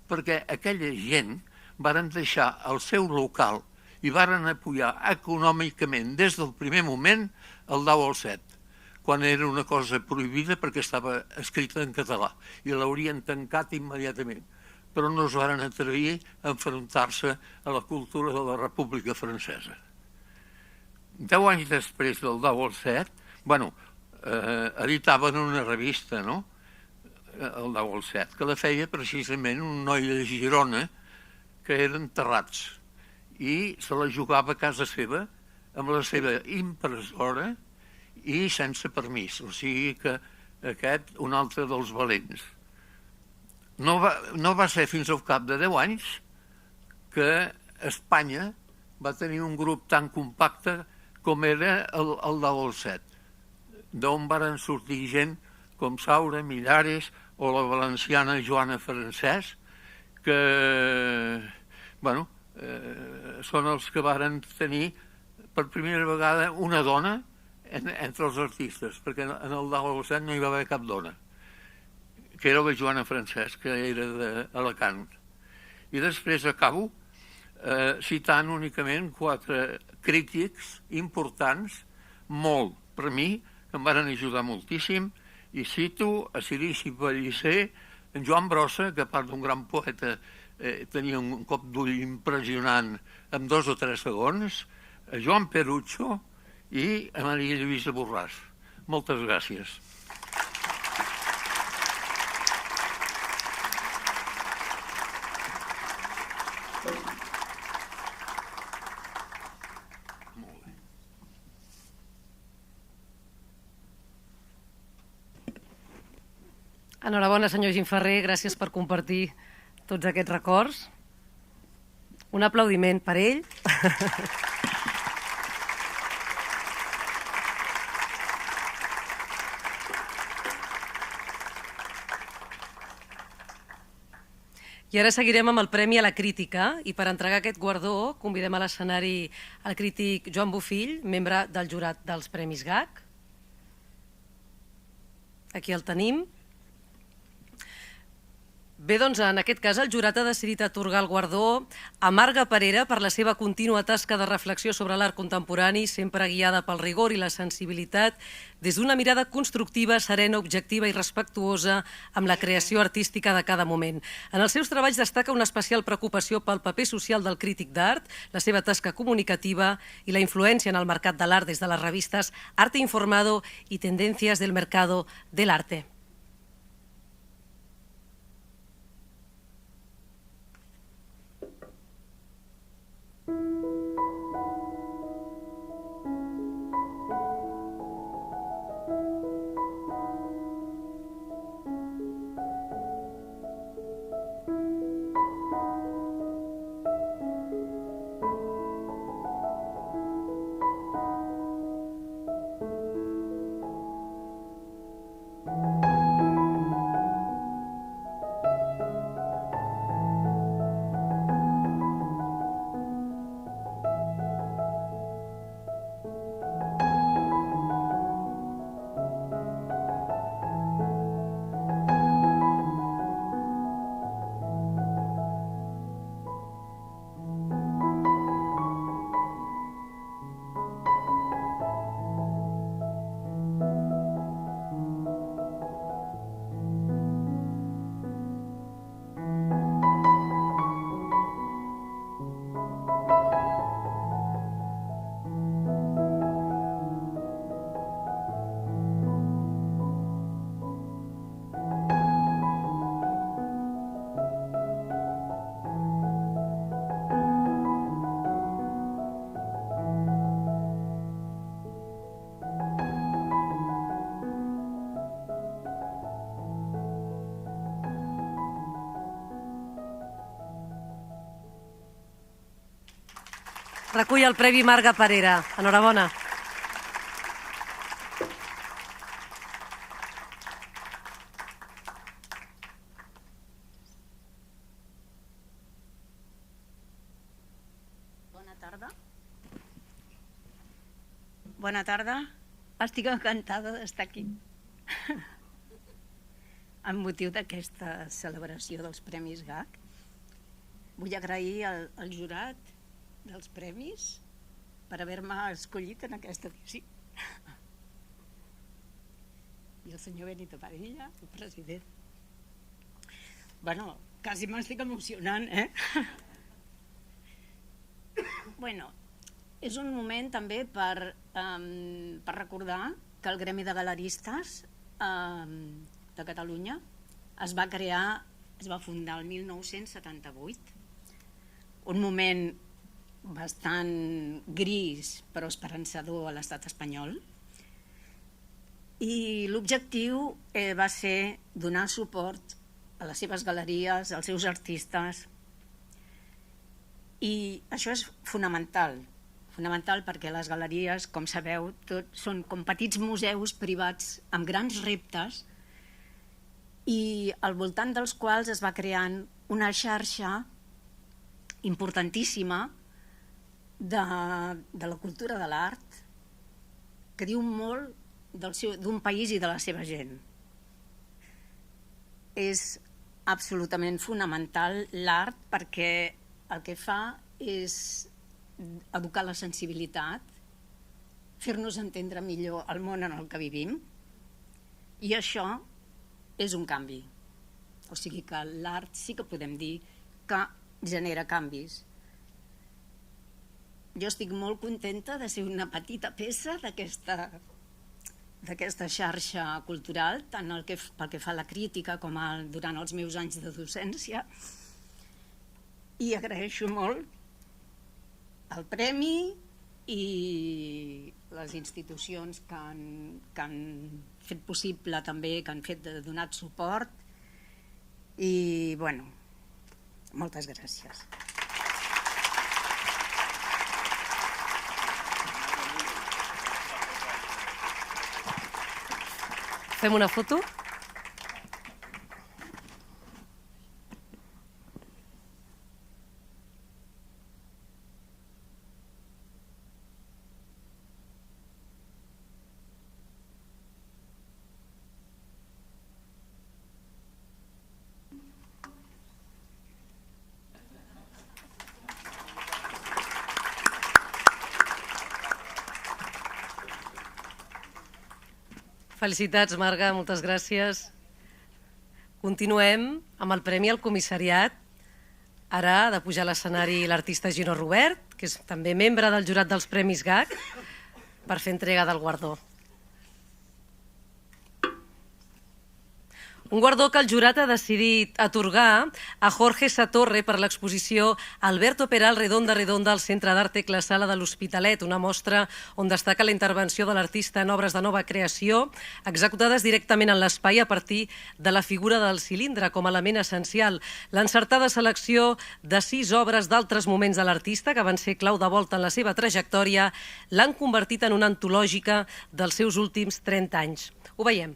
perquè aquella gent varen deixar el seu local i varen apoyar econòmicament des del primer moment el Dau al Set, quan era una cosa prohibida perquè estava escrita en català i l'haurien tancat immediatament, però no es varen atrevir a enfrontar-se a la cultura de la República Francesa. 10 anys després del Dau al Set, editaven una revista, el Dau al Set, que la feia precisament un noi de Girona que eren terrats i se la jugava a casa seva amb la seva impressora i sense permís, o sigui que aquest, un altre dels valents. No va ser fins al cap de 10 anys que Espanya va tenir un grup tan compacte com era el Dau al Set, d'on varen sortir gent com Saura, Millares o la valenciana Joana Francesc, que són els que varen tenir per primera vegada una dona entre els artistes, perquè en el Dau al Set no hi va haver cap dona, que era la Joana Francesc, que era d'Alacant. I després acabo citant únicament 4 crítics importants, molt per mi, que em van ajudar moltíssim, i cito a Cirici Pellicer, en Joan Brossa, que a part d'un gran poeta tenia un cop d'ull impressionant en 2 o 3 segons, a Joan Perucho i a Maria Lluïsa Borràs. Moltes gràcies. Enhorabona, senyor Gimferrer, gràcies per compartir tots aquests records. Un aplaudiment per ell. I ara seguirem amb el Premi a la Crítica i per entregar aquest guardó convidem a l'escenari el crític Joan Bofill, membre del jurat dels Premis GAC. Aquí el tenim. Bé, doncs en aquest cas el jurat ha decidit atorgar el guardó a Marga Parera per la seva contínua tasca de reflexió sobre l'art contemporani, sempre guiada pel rigor i la sensibilitat, des d'una mirada constructiva, serena, objectiva i respectuosa amb la creació artística de cada moment. En els seus treballs destaca una especial preocupació pel paper social del crític d'art, la seva tasca comunicativa i la influència en el mercat de l'art des de les revistes Arte Informado i Tendencias del Mercado del Arte. Recull el Premi Marga Parera. Enhorabona. Bona tarda. Bona tarda. Estic encantada d'estar aquí. Amb motiu d'aquesta celebració dels Premis GAC, vull agrair al jurat dels premis per haver-me escollit en aquesta edició. I el senyor Benito Padilla, el president. Bueno, quasi m'estic emocionant, Bueno, és un moment també per recordar que el Gremi de Galeristes de Catalunya es va fundar el 1978, un moment bastant gris però esperançador a l'estat espanyol, i l'objectiu va ser donar suport a les seves galeries, als seus artistes, i això és fonamental perquè les galeries, com sabeu, són com petits museus privats amb grans reptes i al voltant dels quals es va creant una xarxa importantíssima de la cultura de l'art que diu molt d'un país i de la seva gent. És absolutament fonamental l'art perquè el que fa és educar la sensibilitat, fer-nos entendre millor el món en el que vivim, i això és un canvi. O sigui que l'art sí que podem dir que genera canvis. Jo estic molt contenta de ser una petita peça d'aquesta xarxa cultural, tant pel que fa a la crítica com durant els meus anys de docència, i agraeixo molt el premi i les institucions que han fet possible també, que han donat suport, i bueno, moltes gràcies. Fem una foto? Felicitats, Marga, moltes gràcies. Continuem amb el Premi al Comissariat. Ara ha de pujar a l'escenari l'artista Gino Robert, que és també membre del jurat dels Premis GAC, per fer entrega del guardó. Un guardó que el jurat ha decidit atorgar a Jorge Satorre per l'exposició Alberto Peral Redonda Redonda al Centre d'Art Tecla Sala de l'Hospitalet, una mostra on destaca la intervenció de l'artista en obres de nova creació executades directament en l'espai a partir de la figura del cilindre com a element essencial. L'encertada selecció de 6 obres d'altres moments de l'artista que van ser clau de volta en la seva trajectòria l'han convertit en una antològica dels seus últims 30 anys. Ho veiem.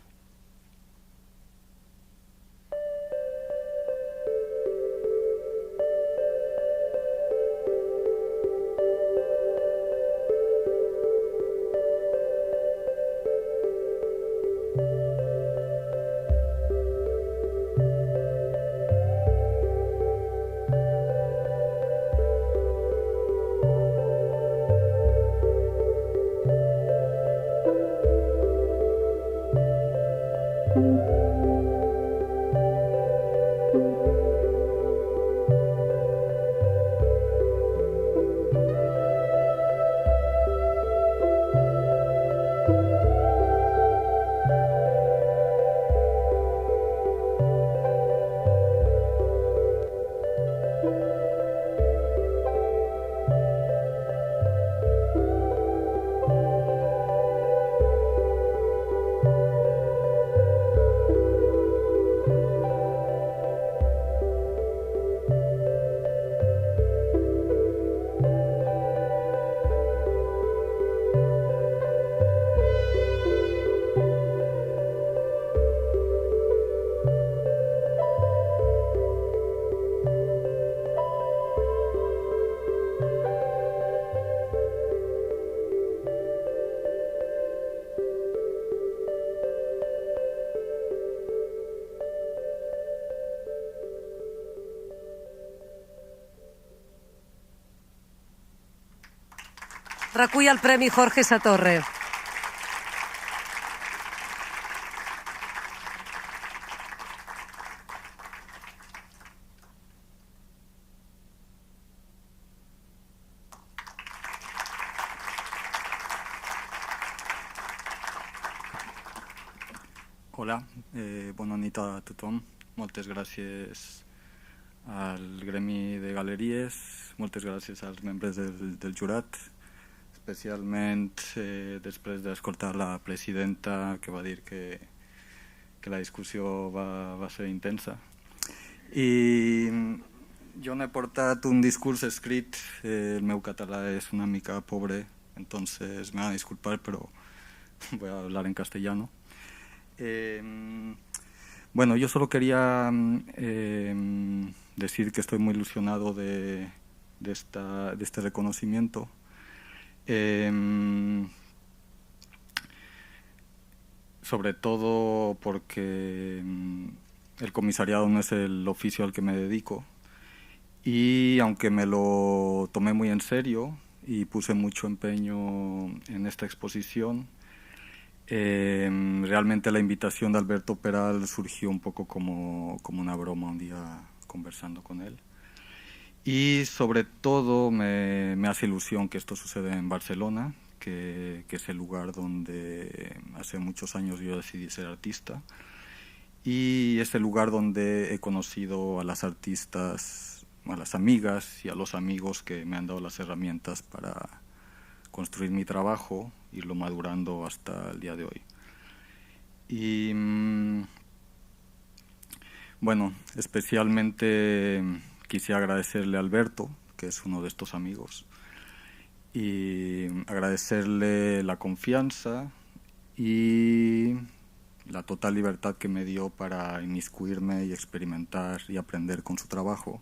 Recull el Premi Jorge Satorre. Hola, bona nit a tothom. Moltes gràcies al Gremi de Galeries, moltes gràcies als membres del jurat, especialment després d'escoltar la presidenta que va dir que la discussió va ser intensa. I jo n'he portat un discurs escrit, el meu català és una mica pobre, entonces me van a disculpar, pero voy a hablar en castellano. Bueno, yo solo quería decir que estoy muy ilusionado de este reconocimiento. Sobre todo porque el comisariado no es el oficio al que me dedico, y aunque me lo tomé muy en serio y puse mucho empeño en esta exposición, realmente la invitación de Alberto Peral surgió un poco como una broma un día conversando con él. Y sobre todo me hace ilusión que esto suceda en Barcelona, que es el lugar donde hace muchos años yo decidí ser artista, y es el lugar donde he conocido a las artistas, a las amigas y a los amigos que me han dado las herramientas para construir mi trabajo, irlo madurando hasta el día de hoy. Y bueno, especialmente quisiera agradecerle a Alberto, que es uno de estos amigos, y agradecerle la confianza y la total libertad que me dio para inmiscuirme y experimentar y aprender con su trabajo.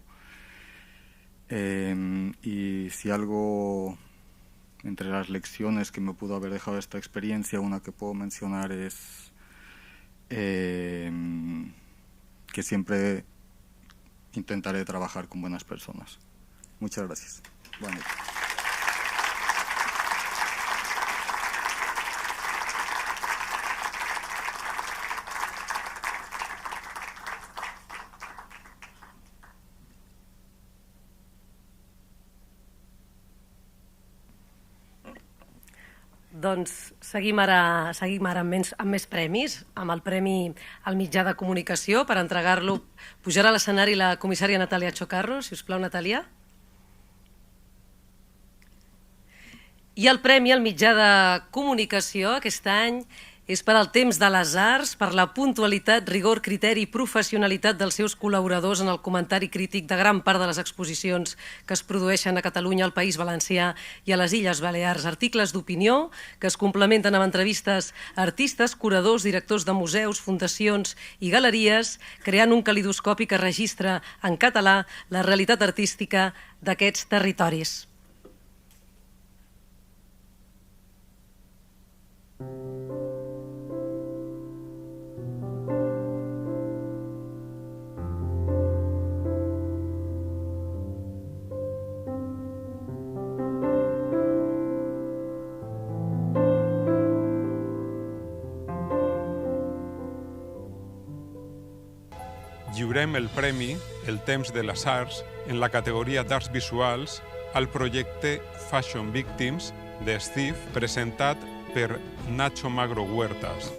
Y si algo entre las lecciones que me pudo haber dejado esta experiencia, una que puedo mencionar es que siempre intentaré trabajar con buenas personas. Muchas gracias. Buenas noches. Doncs seguim ara amb més premis, amb el Premi al Mitjà de Comunicació. Per entregar-lo pujarà a l'escenari la comissària Natàlia Chocarro. Si us plau, Natàlia. I el Premi al Mitjà de Comunicació aquest any és per al Temps de les Arts, per la puntualitat, rigor, criteri i professionalitat dels seus col·laboradors en el comentari crític de gran part de les exposicions que es produeixen a Catalunya, al País Valencià i a les Illes Balears. Articles d'opinió que es complementen amb entrevistes a artistes, curadors, directors de museus, fundacions i galeries, creant un calidoscopi que registra en català la realitat artística d'aquests territoris. Lliurem el premi El Temps de les Arts en la categoria d'Arts Visuals al projecte Fashion Victims de Steve, presentat per Nacho Magro Huertas.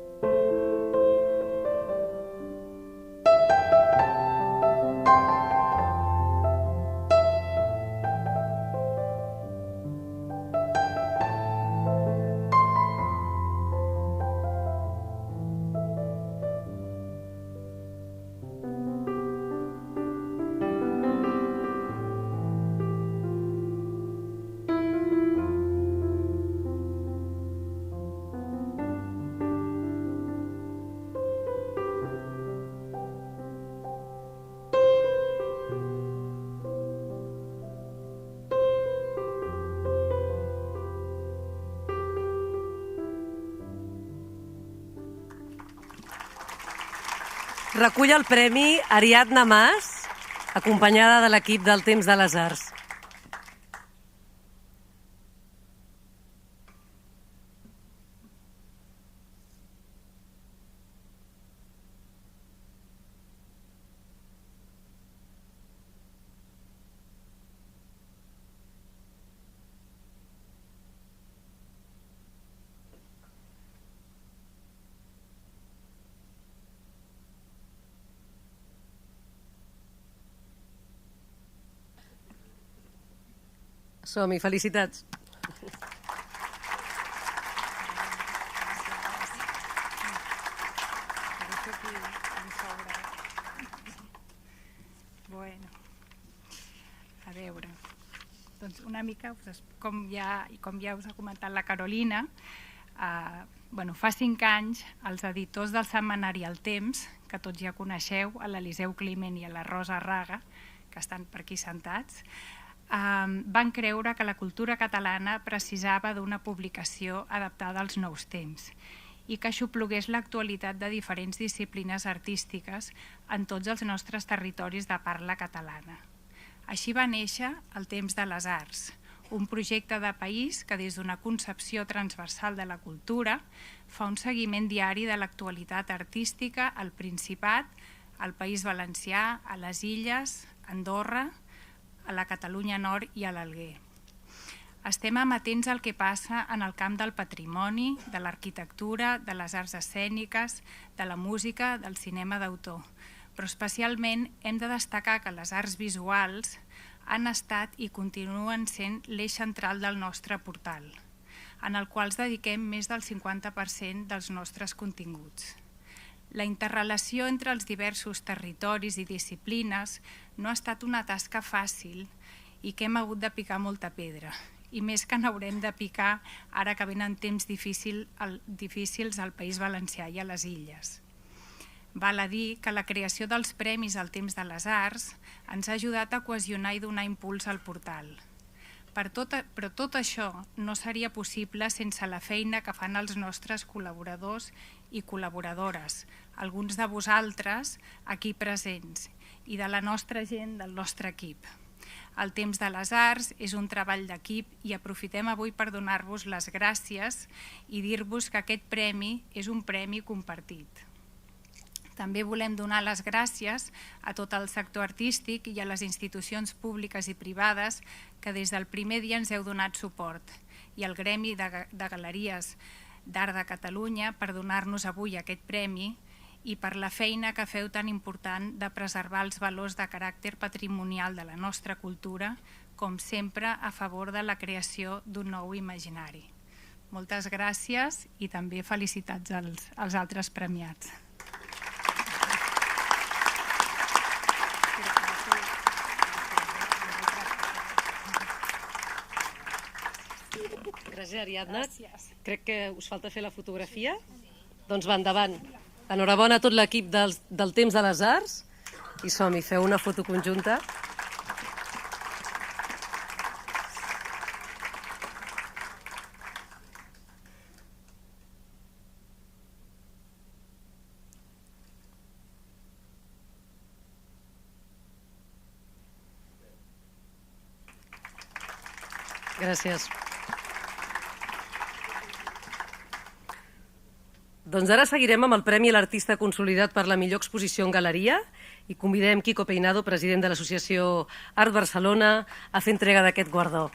Recull el premi Ariadna Mas, acompanyada de l'equip del Temps de les Arts. Som-hi, felicitats. Bueno, a veure, doncs una mica, com ja us ha comentat la Carolina, fa 5 anys els editors del setmanari El Temps, que tots ja coneixeu, l'Eliseu Climent i la Rosa Raga, que estan per aquí sentats, van creure que la cultura catalana precisava d'una publicació adaptada als nous temps i que aixoplugués l'actualitat de diferents disciplines artístiques en tots els nostres territoris de parla catalana. Així va néixer el Temps de les Arts, un projecte de país que des d'una concepció transversal de la cultura fa un seguiment diari de l'actualitat artística al Principat, al País Valencià, a les Illes, a Andorra, a la Catalunya Nord i a l'Alguer. Estem amatents al que passa en el camp del patrimoni, de l'arquitectura, de les arts escèniques, de la música, del cinema d'autor. Però especialment hem de destacar que les arts visuals han estat i continuen sent l'eix central del nostre portal, en el qual dediquem més del 50% dels nostres continguts. La interrelació entre els diversos territoris i disciplines no ha estat una tasca fàcil i que hem hagut de picar molta pedra, i més que n'haurem de picar ara que venen temps difícils al País Valencià i a les Illes. Val a dir que la creació dels premis al Temps de les Arts ens ha ajudat a cohesionar i donar impuls al portal. Però tot això no seria possible sense la feina que fan els nostres col·laboradors i col·laboradores, alguns de vosaltres aquí presents, i de la nostra gent del nostre equip. El Temps de les Arts és un treball d'equip i aprofitem avui per donar-vos les gràcies i dir-vos que aquest premi és un premi compartit. També volem donar les gràcies a tot el sector artístic i a les institucions públiques i privades que des del primer dia ens heu donat suport i el Gremi de Galeries d'Art de Catalunya per donar-nos avui aquest premi i per la feina que feu tan important de preservar els valors de caràcter patrimonial de la nostra cultura, com sempre a favor de la creació d'un nou imaginari. Moltes gràcies i també felicitats als altres premiats. Gràcies, Ariadna. Crec que us falta fer la fotografia. Doncs va, endavant. Enhorabona a tot l'equip del Temps de les Arts i som-hi, feu una foto conjunta. Gràcies. Doncs ara seguirem amb el Premi a l'Artista Consolidat per la millor exposició en galeria i convidem Quico Peinado, president de l'Associació Art Barcelona, a fer entrega d'aquest guardó.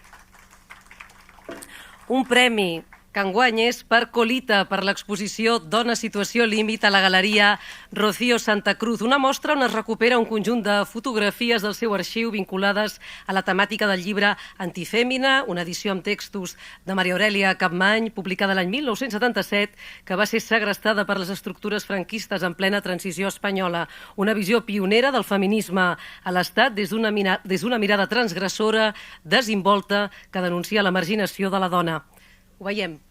Un premi que enguany és per Colita, per l'exposició Dona Situació Límit a la Galeria Rocío Santa Cruz, una mostra on es recupera un conjunt de fotografies del seu arxiu vinculades a la temàtica del llibre Antifèmina, una edició amb textos de Maria Aurèlia Capmany, publicada l'any 1977, que va ser segrestada per les estructures franquistes en plena transició espanyola. Una visió pionera del feminisme a l'Estat des d'una mirada transgressora, desinvolta, que denuncia la marginació de la dona. Ho veiem.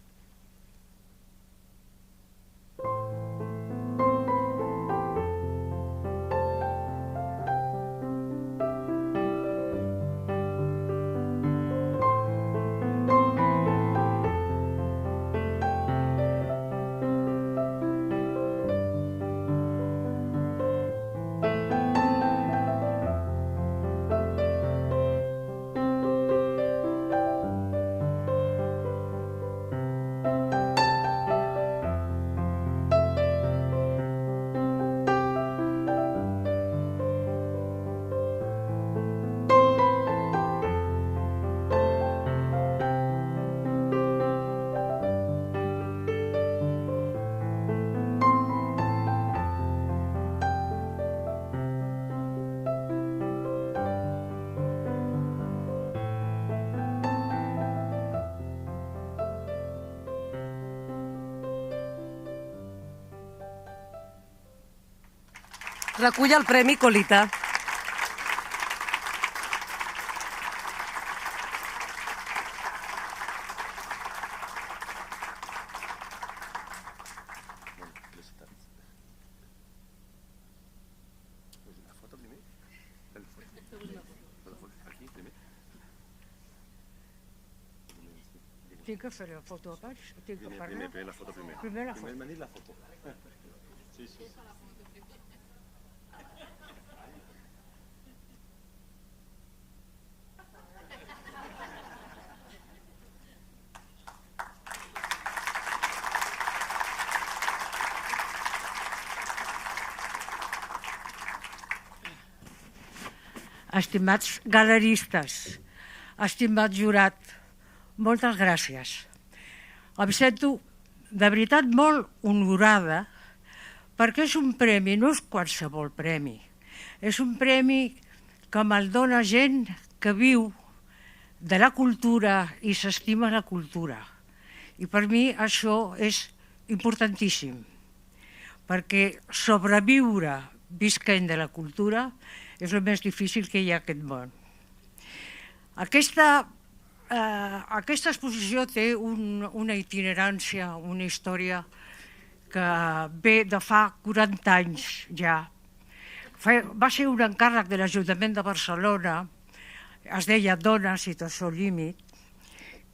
Recull el Premi Colita. Tinc que fer la foto a baix? Tinc que fer-la? Primer la foto, primer. Primer la foto. Primer la foto. Sí, sí. Estimats galeristes, estimat jurat, moltes gràcies. Em sento de veritat molt honorada perquè és un premi, no és qualsevol premi. És un premi que me'l dona gent que viu de la cultura i s'estima la cultura. I per mi això és importantíssim, perquè sobreviure visquent de la cultura és el més difícil que hi ha a aquest món. Aquesta exposició té una itinerància, una història que ve de fa 40 anys ja. Va ser un encàrrec de l'Ajuntament de Barcelona, es deia Dona Situació Límit,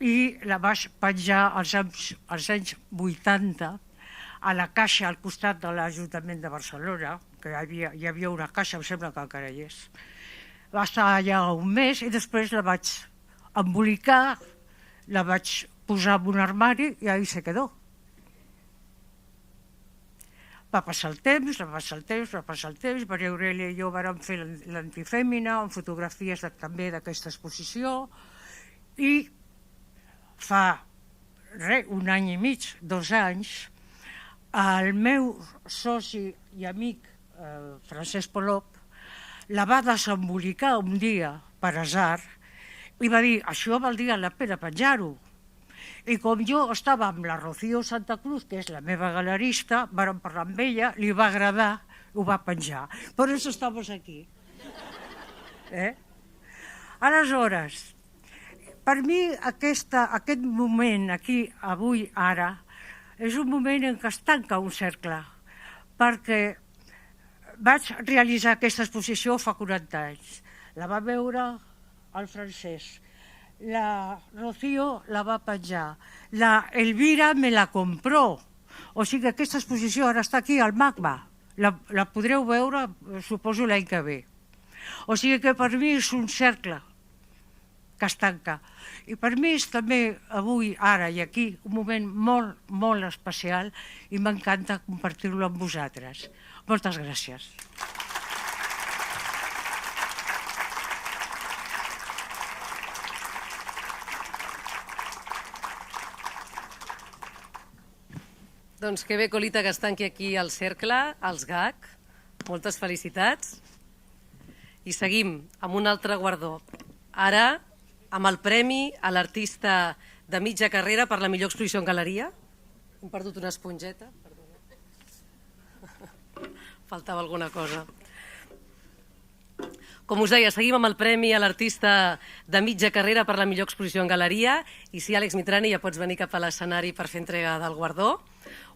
i la vaig penjar als anys 80 a la caixa al costat de l'Ajuntament de Barcelona, que hi havia una caixa, em sembla que encara hi és. Va estar allà un mes i després la vaig embolicar, la vaig posar en un armari i ahí se quedó. Va passar el temps, Maria Aurèlia i jo vàrem fer l'Antifèmina amb fotografies també d'aquesta exposició i fa un any i mig, 2 anys, el meu soci i amic, Francesc Polop, la va desembolicar un dia per azar i va dir, això valdria la pena penjar-ho. I com jo estava amb la Rocío Santa Cruz, que és la meva galerista, vam parlar amb ella, li va agradar, ho va penjar. Per això estem aquí. Aleshores, per mi aquest moment aquí, avui, ara, és un moment en què es tanca un cercle, perquè vaig realitzar aquesta exposició fa 40 anys. La va veure el Francesc, la Rocío la va penjar, la Elvira me la compró. O sigui que aquesta exposició ara està aquí al MACBA. La podreu veure, suposo, l'any que ve. O sigui que per mi és un cercle que es tanca. I per mi és també avui, ara i aquí, un moment molt, molt especial i m'encanta compartir-lo amb vosaltres. Moltes gràcies. Doncs que bé, Colita, que es tanqui aquí el cercle, els GAC. Moltes felicitats. I seguim amb un altre guardó. Ara, amb el premi a l'artista de mitja carrera per la millor exposició en galeria. Hem perdut una esponjeta. Faltava alguna cosa. Com us deia, seguim amb el premi a l'artista de mitja carrera per la millor exposició en galeria. I sí, Àlex Mitrani, ja pots venir cap a l'escenari per fer entrega del guardó.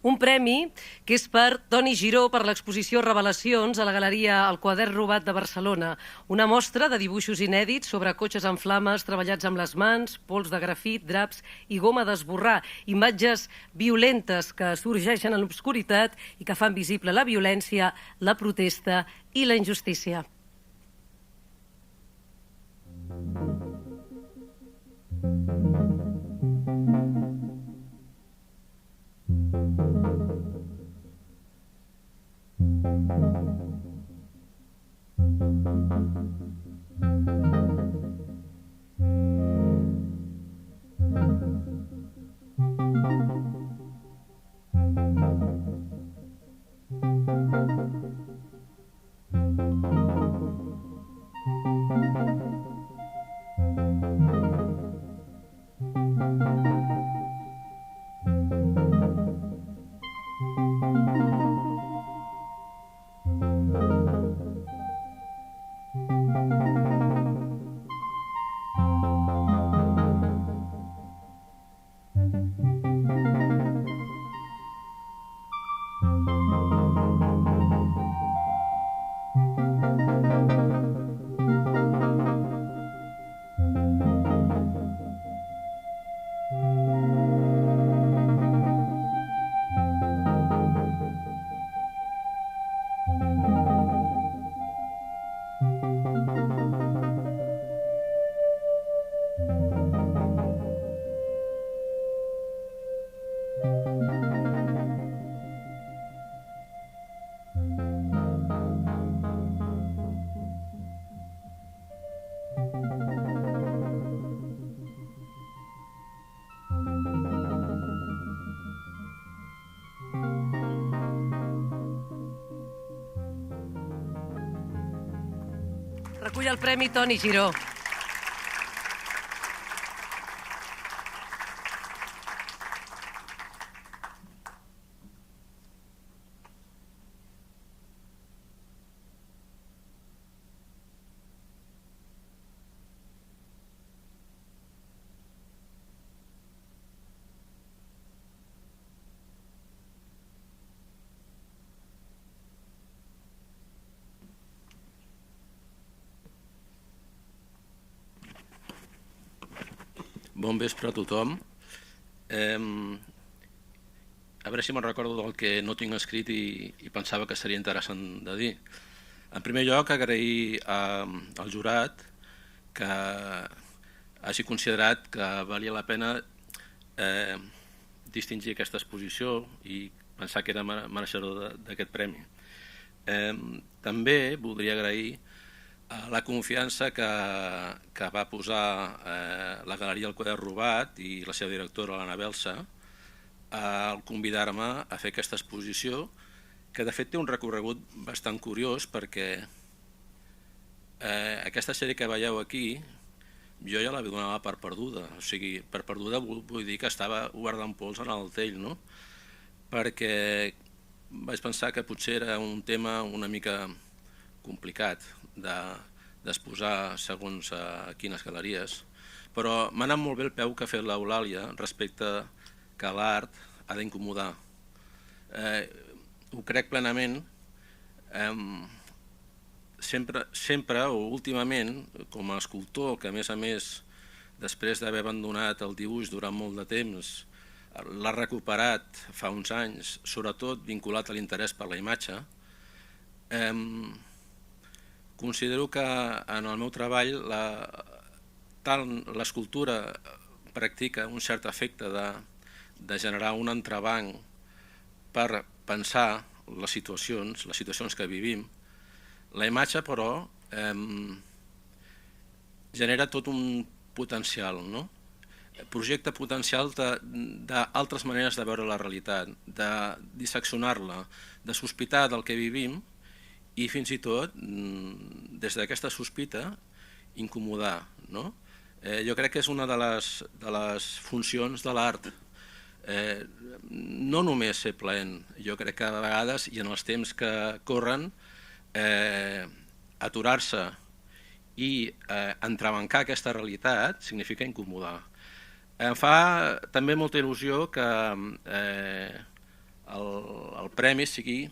Un premi que és per Toni Giró per l'exposició Revelacions a la Galeria El Quadern Robat de Barcelona, una mostra de dibuixos inèdits sobre cotxes en flames treballats amb les mans, pols de grafit, draps i goma d'esborrar, imatges violentes que sorgeixen en l'obscuritat i que fan visible la violència, la protesta i la injustícia. Recull el premi Toni Giró. Bon vespre a tothom. A veure si me'n recordo del que no tinc escrit i pensava que seria interessant de dir. En primer lloc, agrair al jurat que hagi considerat que valia la pena distingir aquesta exposició i pensar que era mereixedor d'aquest premi. També voldria agrair la confiança que va posar la Galeria El Quadern Robat i la seva directora, l'Anna Belsa, al convidar-me a fer aquesta exposició, que de fet té un recorregut bastant curiós perquè aquesta sèrie que veieu aquí jo ja la donava per perduda, o sigui, per perduda vull dir que estava guardant pols en el tell, no? Perquè vaig pensar que potser era un tema una mica complicat d'exposar segons a quines galeries, però m'ha anat molt bé el peu que ha fet l'Eulàlia respecte que l'art ha d'incomodar. Ho crec plenament, sempre o últimament, com a escultor, que a més, després d'haver abandonat el dibuix durant molt de temps, l'ha recuperat fa uns anys, sobretot vinculat a l'interès per la imatge, considero que en el meu treball tant l'escultura practica un cert efecte de generar un entrebanc per pensar les situacions que vivim. La imatge, però, genera tot un potencial, no? Projecte potencial d'altres maneres de veure la realitat, de disseccionar-la, de sospitar del que vivim i fins i tot, des d'aquesta sospita, incomodar, no? Jo crec que és una de les funcions de l'art. No només ser plaent, jo crec que a vegades i en els temps que corren aturar-se i entrebancar aquesta realitat significa incomodar. Em fa també molta il·lusió que el premi sigui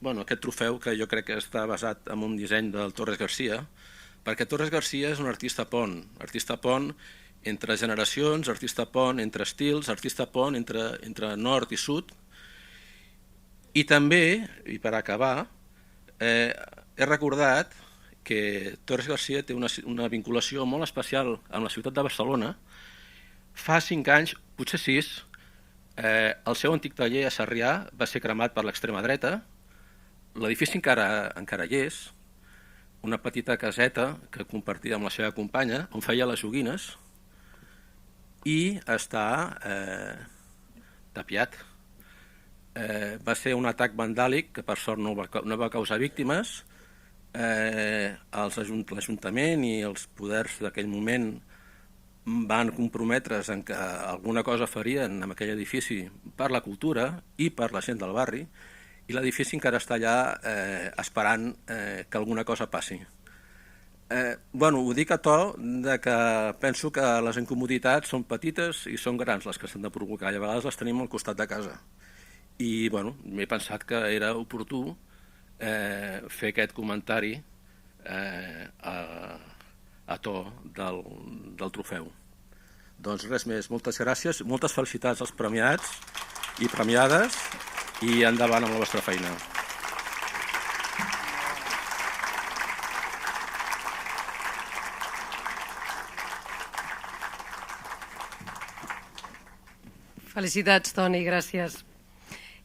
aquest trofeu que jo crec que està basat en un disseny del Torres Garcia, perquè Torres Garcia és un artista pont entre generacions, artista pont entre estils, artista pont entre nord i sud. I també, i per acabar, he recordat que Torres Garcia té una vinculació molt especial amb la ciutat de Barcelona. Fa 5 anys, potser 6, el seu antic taller a Sarrià va ser cremat per l'extrema dreta. L'edifici encara hi és, una petita caseta que compartia amb la seva companya, on feia les joguines, i està tapiat. Va ser un atac vandàlic que per sort no va causar víctimes. L'Ajuntament i els poders d'aquell moment van comprometre's en que alguna cosa farien amb aquell edifici per la cultura i per la gent del barri, i l'edifici encara està allà esperant que alguna cosa passi. Ho dic a to que penso que les incomoditats són petites i són grans les que s'han de provocar, i a vegades les tenim al costat de casa. I m'he pensat que era oportú fer aquest comentari a to del trofeu. Doncs res més, moltes gràcies, moltes felicitats als premiats i premiades, i endavant amb la vostra feina. Felicitats, Toni, gràcies.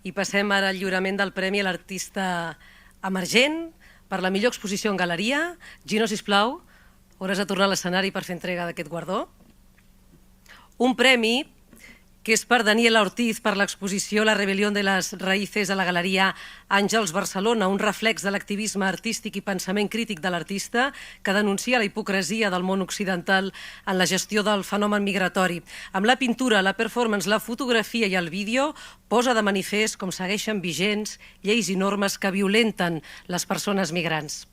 I passem ara al lliurament del Premi a l'Artista Emergent per la millor exposició en galeria. Gino, sisplau, hauràs de tornar a l'escenari per fer entrega d'aquest guardó. Un premi que és per Daniela Ortiz per l'exposició La rebelión de las raíces a la Galeria Àngels Barcelona, un reflex de l'activisme artístic i pensament crític de l'artista que denuncia la hipocresia del món occidental en la gestió del fenomen migratori. Amb la pintura, la performance, la fotografia i el vídeo posa de manifest com segueixen vigents lleis i normes que violenten les persones migrants.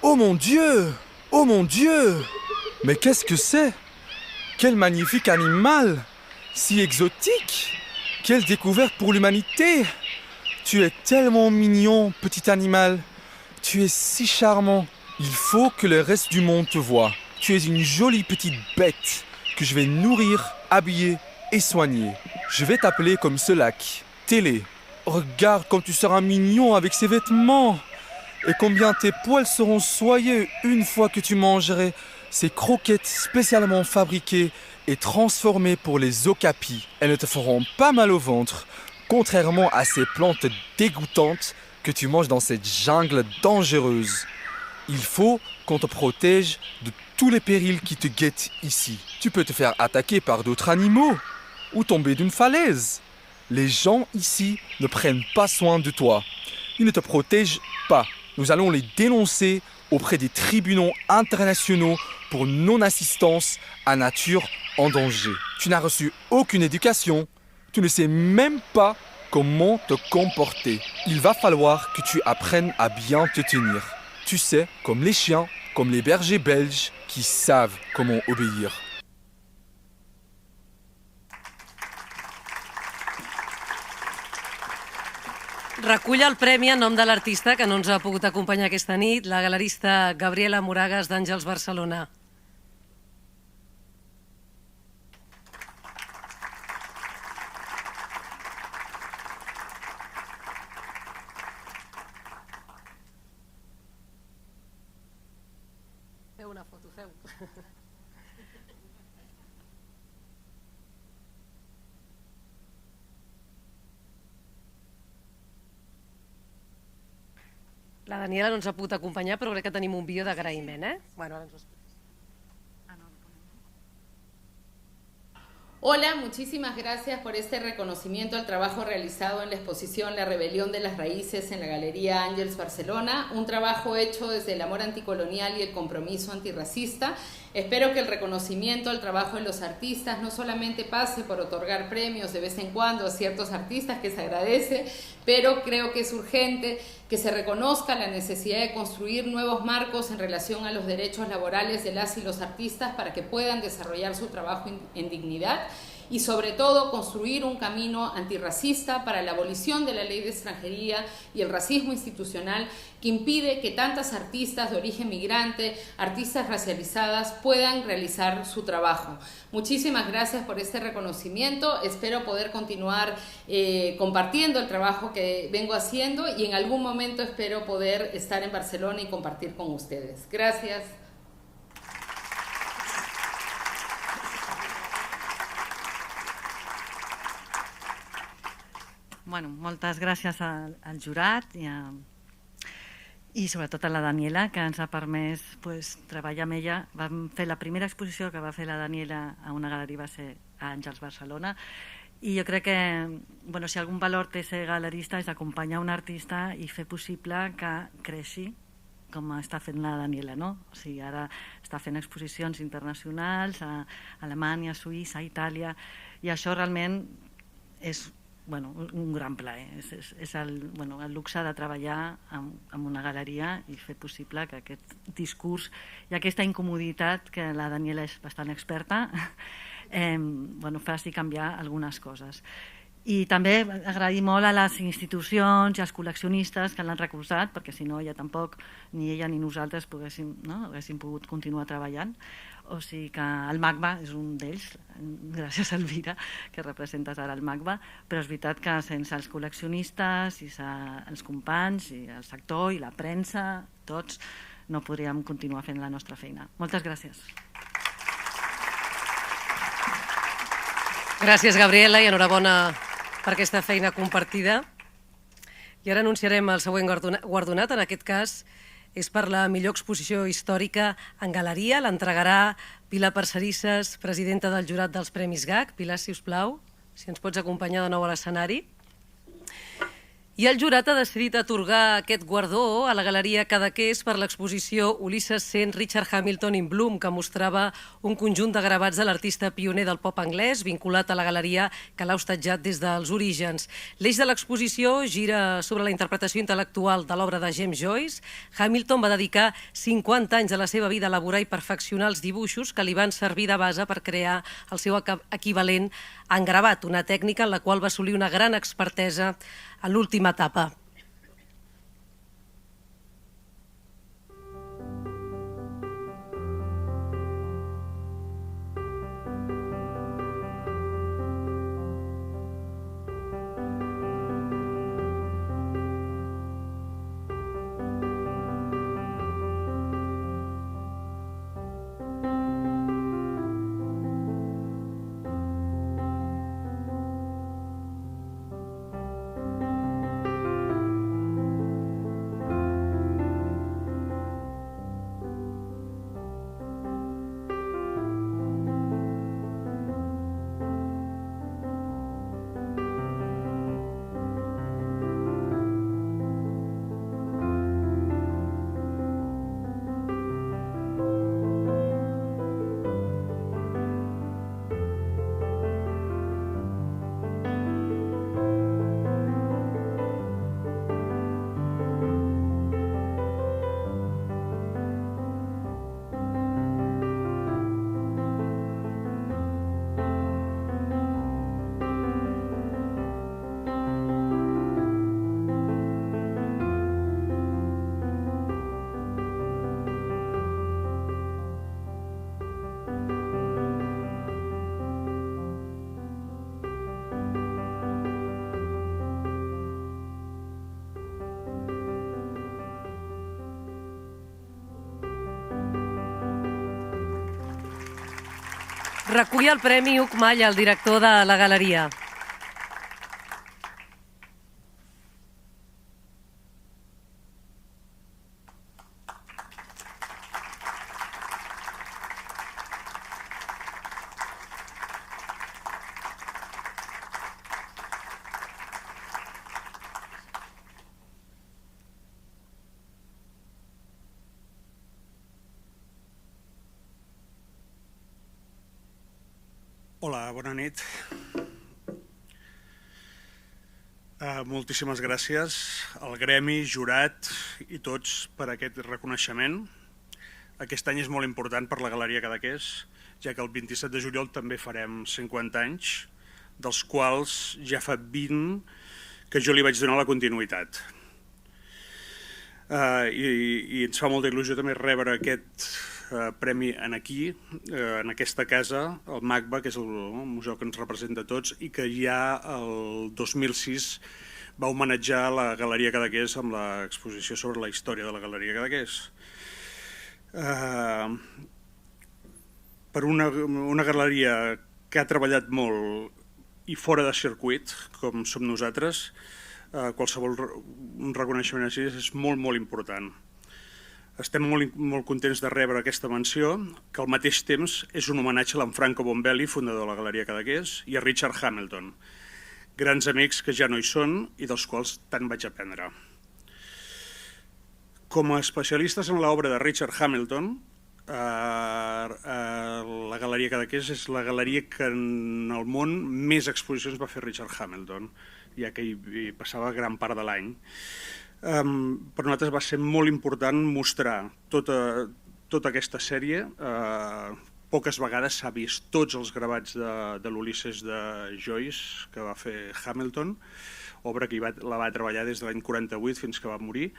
Oh mon Dieu! Oh mon Dieu! Mais qu'est-ce que c'est? Quel magnifique animal! Si exotique! Quelle découverte pour l'humanité! Tu es tellement mignon, petit animal. Tu es si charmant. Il faut que le reste du monde te voie. Tu es une jolie petite bête que je vais nourrir, habiller et soigner. Je vais t'appeler comme ce lac. Télé. Regarde comme tu seras mignon avec ces vêtements. Et combien tes poils seront soyeux une fois que tu mangerais ces croquettes spécialement fabriquées et transformées pour les okapis. Elles ne te feront pas mal au ventre, contrairement à ces plantes dégoûtantes que tu manges dans cette jungle dangereuse. Il faut qu'on te protège de tous les périls qui te guettent ici. Tu peux te faire attaquer par d'autres animaux ou tomber d'une falaise. Les gens ici ne prennent pas soin de toi. Ils ne te protègent pas. Nous allons les dénoncer auprès des tribunaux internationaux pour non-assistance à nature en danger. Tu n'as reçu aucune éducation. Tu ne sais même pas comment te comporter. Il va falloir que tu apprennes à bien te tenir. Tu sais, comme les chiens, comme les bergers belges qui savent comment obéir. Recull el premi en nom de l'artista que no ens ha pogut acompanyar aquesta nit, la galerista Gabriela Moragas d'Àngels Barcelona. Feu una foto, feu. La Daniela no ens ha pogut acompanyar, però crec que tenim un vídeo d'agraïment, eh? Bueno, ara ens ho explico. Hola, muchísimas gracias por este reconocimiento al trabajo realizado en la exposición La Rebelión de las Raíces en la Galería Àngels Barcelona, un trabajo hecho desde el amor anticolonial y el compromiso antirracista. Espero que el reconocimiento al trabajo de los artistas no solamente pase por otorgar premios de vez en cuando a ciertos artistas, que se agradece, pero creo que es urgente que se reconozca la necesidad de construir nuevos marcos en relación a los derechos laborales de las y los artistas para que puedan desarrollar su trabajo en dignidad y sobre todo construir un camino antirracista para la abolición de la ley de extranjería y el racismo institucional que impide que tantas artistas de origen migrante, artistas racializadas puedan realizar su trabajo. Muchísimas gracias por este reconocimiento, espero poder continuar compartiendo el trabajo que vengo haciendo y en algún momento espero poder estar en Barcelona y compartir con ustedes. Gracias. Bueno, moltes gràcies al jurat i sobretot a la Daniela, que ens ha permès treballar amb ella. Vam fer la primera exposició que va fer la Daniela a una galeria, va ser a Àngels Barcelona, i jo crec que si algun valor té ser galerista és acompanyar un artista i fer possible que creixi com està fent la Daniela, no? O sigui, ara està fent exposicions internacionals a Alemanya, Suïssa, Itàlia, i això realment és un gran plaer. És el luxe de treballar en una galeria i fer possible que aquest discurs i aquesta incomoditat, que la Daniela és bastant experta, faci canviar algunes coses. I també agrair molt a les institucions i als col·leccionistes que l'han recolzat, perquè si no ella tampoc, ni ella ni nosaltres haguéssim pogut continuar treballant. O sigui que el MACBA és un d'ells, gràcies a Elvira, que representes ara el MACBA, però és veritat que sense els col·leccionistes i els companys i el sector i la premsa, tots, no podríem continuar fent la nostra feina. Moltes gràcies. Gràcies, Gabriela, i enhorabona per aquesta feina compartida. I ara anunciarem el següent guardonat, en aquest cas és per la millor exposició històrica en galeria. L'entregarà Pilar Parcerisses, presidenta del jurat dels Premis GAC. Pilar, si us plau, si ens pots acompanyar de nou a l'escenari. I el jurat ha decidit atorgar aquest guardó a la Galeria Cadaqués per l'exposició Ulisses Sent, Richard Hamilton in Bloom, que mostrava un conjunt de gravats de l'artista pioner del pop anglès vinculat a la galeria que l'ha hostatjat des dels orígens. L'eix de l'exposició gira sobre la interpretació intel·lectual de l'obra de James Joyce. Hamilton va dedicar 50 anys de la seva vida a elaborar i perfeccionar els dibuixos que li van servir de base per crear el seu equivalent en gravat, una tècnica en la qual va assolir una gran expertesa a l'última etapa. Recull el Premi Huc Malla, el director de la galeria. Hola, bona nit. Moltíssimes gràcies al gremi, jurat i tots per aquest reconeixement. Aquest any és molt important per la Galeria Cadaqués, ja que el 27 de juliol també farem 50 anys, dels quals ja fa 20 que jo li vaig donar la continuïtat. I ens fa molta il·lusió també rebre aquest premi aquí, en aquesta casa, el MACBA, que és el museu que ens representa a tots i que ja el 2006 va homenatjar la Galeria Cadaqués amb l'exposició sobre la història de la Galeria Cadaqués. Per una galeria que ha treballat molt i fora de circuit, com som nosaltres, qualsevol reconeixement així és molt, molt important. Estem molt contents de rebre aquesta menció, que al mateix temps és un homenatge a l'Anfranco Bombelli, fundador de la Galeria Cadaqués, i a Richard Hamilton, grans amics que ja no hi són i dels quals tant vaig aprendre. Com a especialistes en l'obra de Richard Hamilton, la Galeria Cadaqués és la galeria que en el món més exposicions va fer Richard Hamilton, ja que hi passava gran part de l'any. Per nosaltres va ser molt important mostrar tota aquesta sèrie. Poques vegades s'ha vist tots els gravats de l'Ulisses de Joyce que va fer Hamilton, obra que la va treballar des de l'any 48 fins que va morir,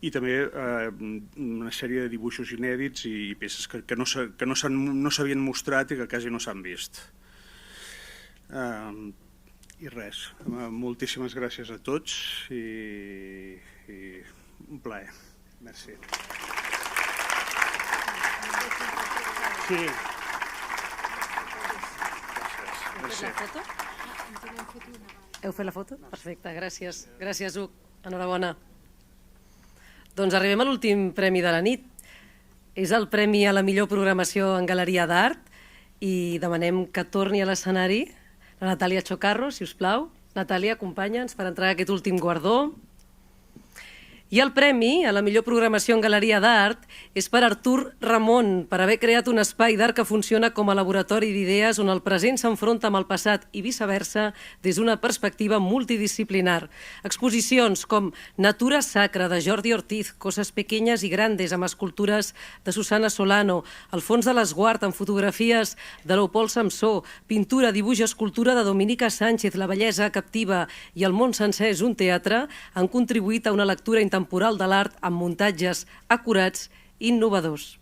i també una sèrie de dibuixos inèdits i peces que no s'havien mostrat i que quasi no s'han vist. I res, moltíssimes gràcies a tots i un plaer. Merci. Sí. Gràcies. Heu fet la foto? Perfecte, gràcies. Gràcies, Huc. Enhorabona. Doncs arribem a l'últim premi de la nit. És el premi a la millor programació en galeria d'art i demanem que torni a l'escenari la Natàlia Chocarro, si us plau. Natàlia, acompanya'ns per entrar a aquest últim guardó. I el premi a la millor programació en galeria d'art és per Artur Ramon, per haver creat un espai d'art que funciona com a laboratori d'idees on el present s'enfronta amb el passat i viceversa des d'una perspectiva multidisciplinar. Exposicions com Natura Sacra, de Jordi Ortiz, Coses Pequeñas y Grandes, amb escultures de Susana Solano, El fons de l'esguard, amb fotografies de Leopold Samsó, pintura, dibuix, escultura de Dominica Sánchez, La bellesa captiva i El món sencer és un teatre, han contribuït a una lectura temporal de l'art amb muntatges acurats i innovadors.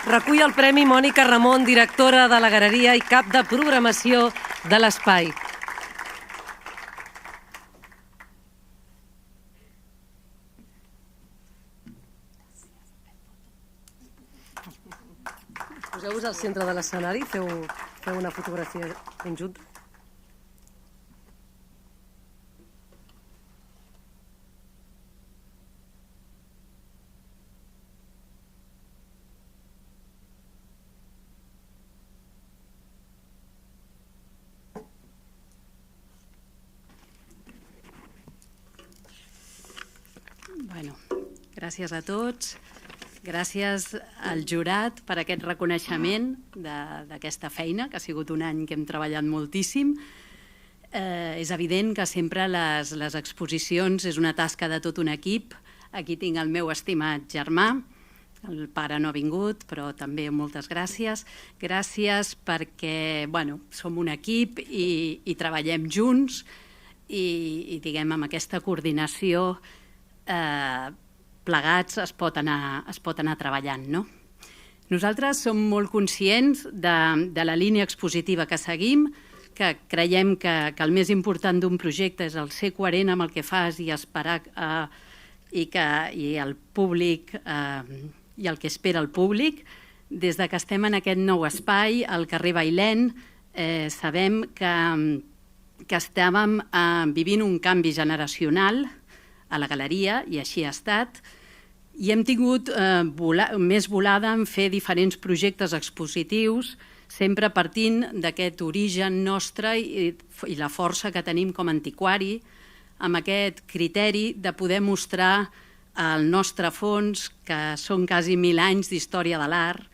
Recull el Premi Mònica Ramon, directora de la Galeria i cap de programació de l'Espai. Poseu-vos al centre de l'escenari, feu una fotografia conjunta. Bueno, gràcies a tots. Gràcies al jurat per aquest reconeixement d'aquesta feina, que ha sigut un any que hem treballat moltíssim. És evident que sempre les exposicions és una tasca de tot un equip. Aquí tinc el meu estimat germà, el pare no ha vingut, però també moltes gràcies. Gràcies perquè som un equip i treballem junts i diguem, amb aquesta coordinació plegats es pot anar treballant. Nosaltres som molt conscients de la línia expositiva que seguim, que creiem que el més important d'un projecte és el ser coherent amb el que fas i esperar i el públic i el que espera el públic. Des que estem en aquest nou espai, al carrer Bailèn, sabem que estàvem vivint un canvi generacional a la galeria, i així ha estat, i hem tingut més volada en fer diferents projectes expositius, sempre partint d'aquest origen nostre i la força que tenim com a antiquari, amb aquest criteri de poder mostrar el nostre fons, que són quasi 1000 anys d'història de l'art,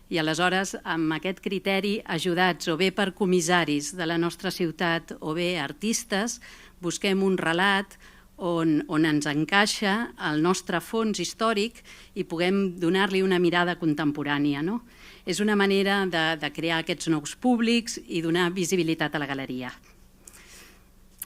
i aleshores amb aquest criteri, ajudats o bé per comissaris de la nostra ciutat o bé artistes, busquem un relat on ens encaixa el nostre fons històric i puguem donar-li una mirada contemporània. És una manera de crear aquests nous públics i donar visibilitat a la galeria.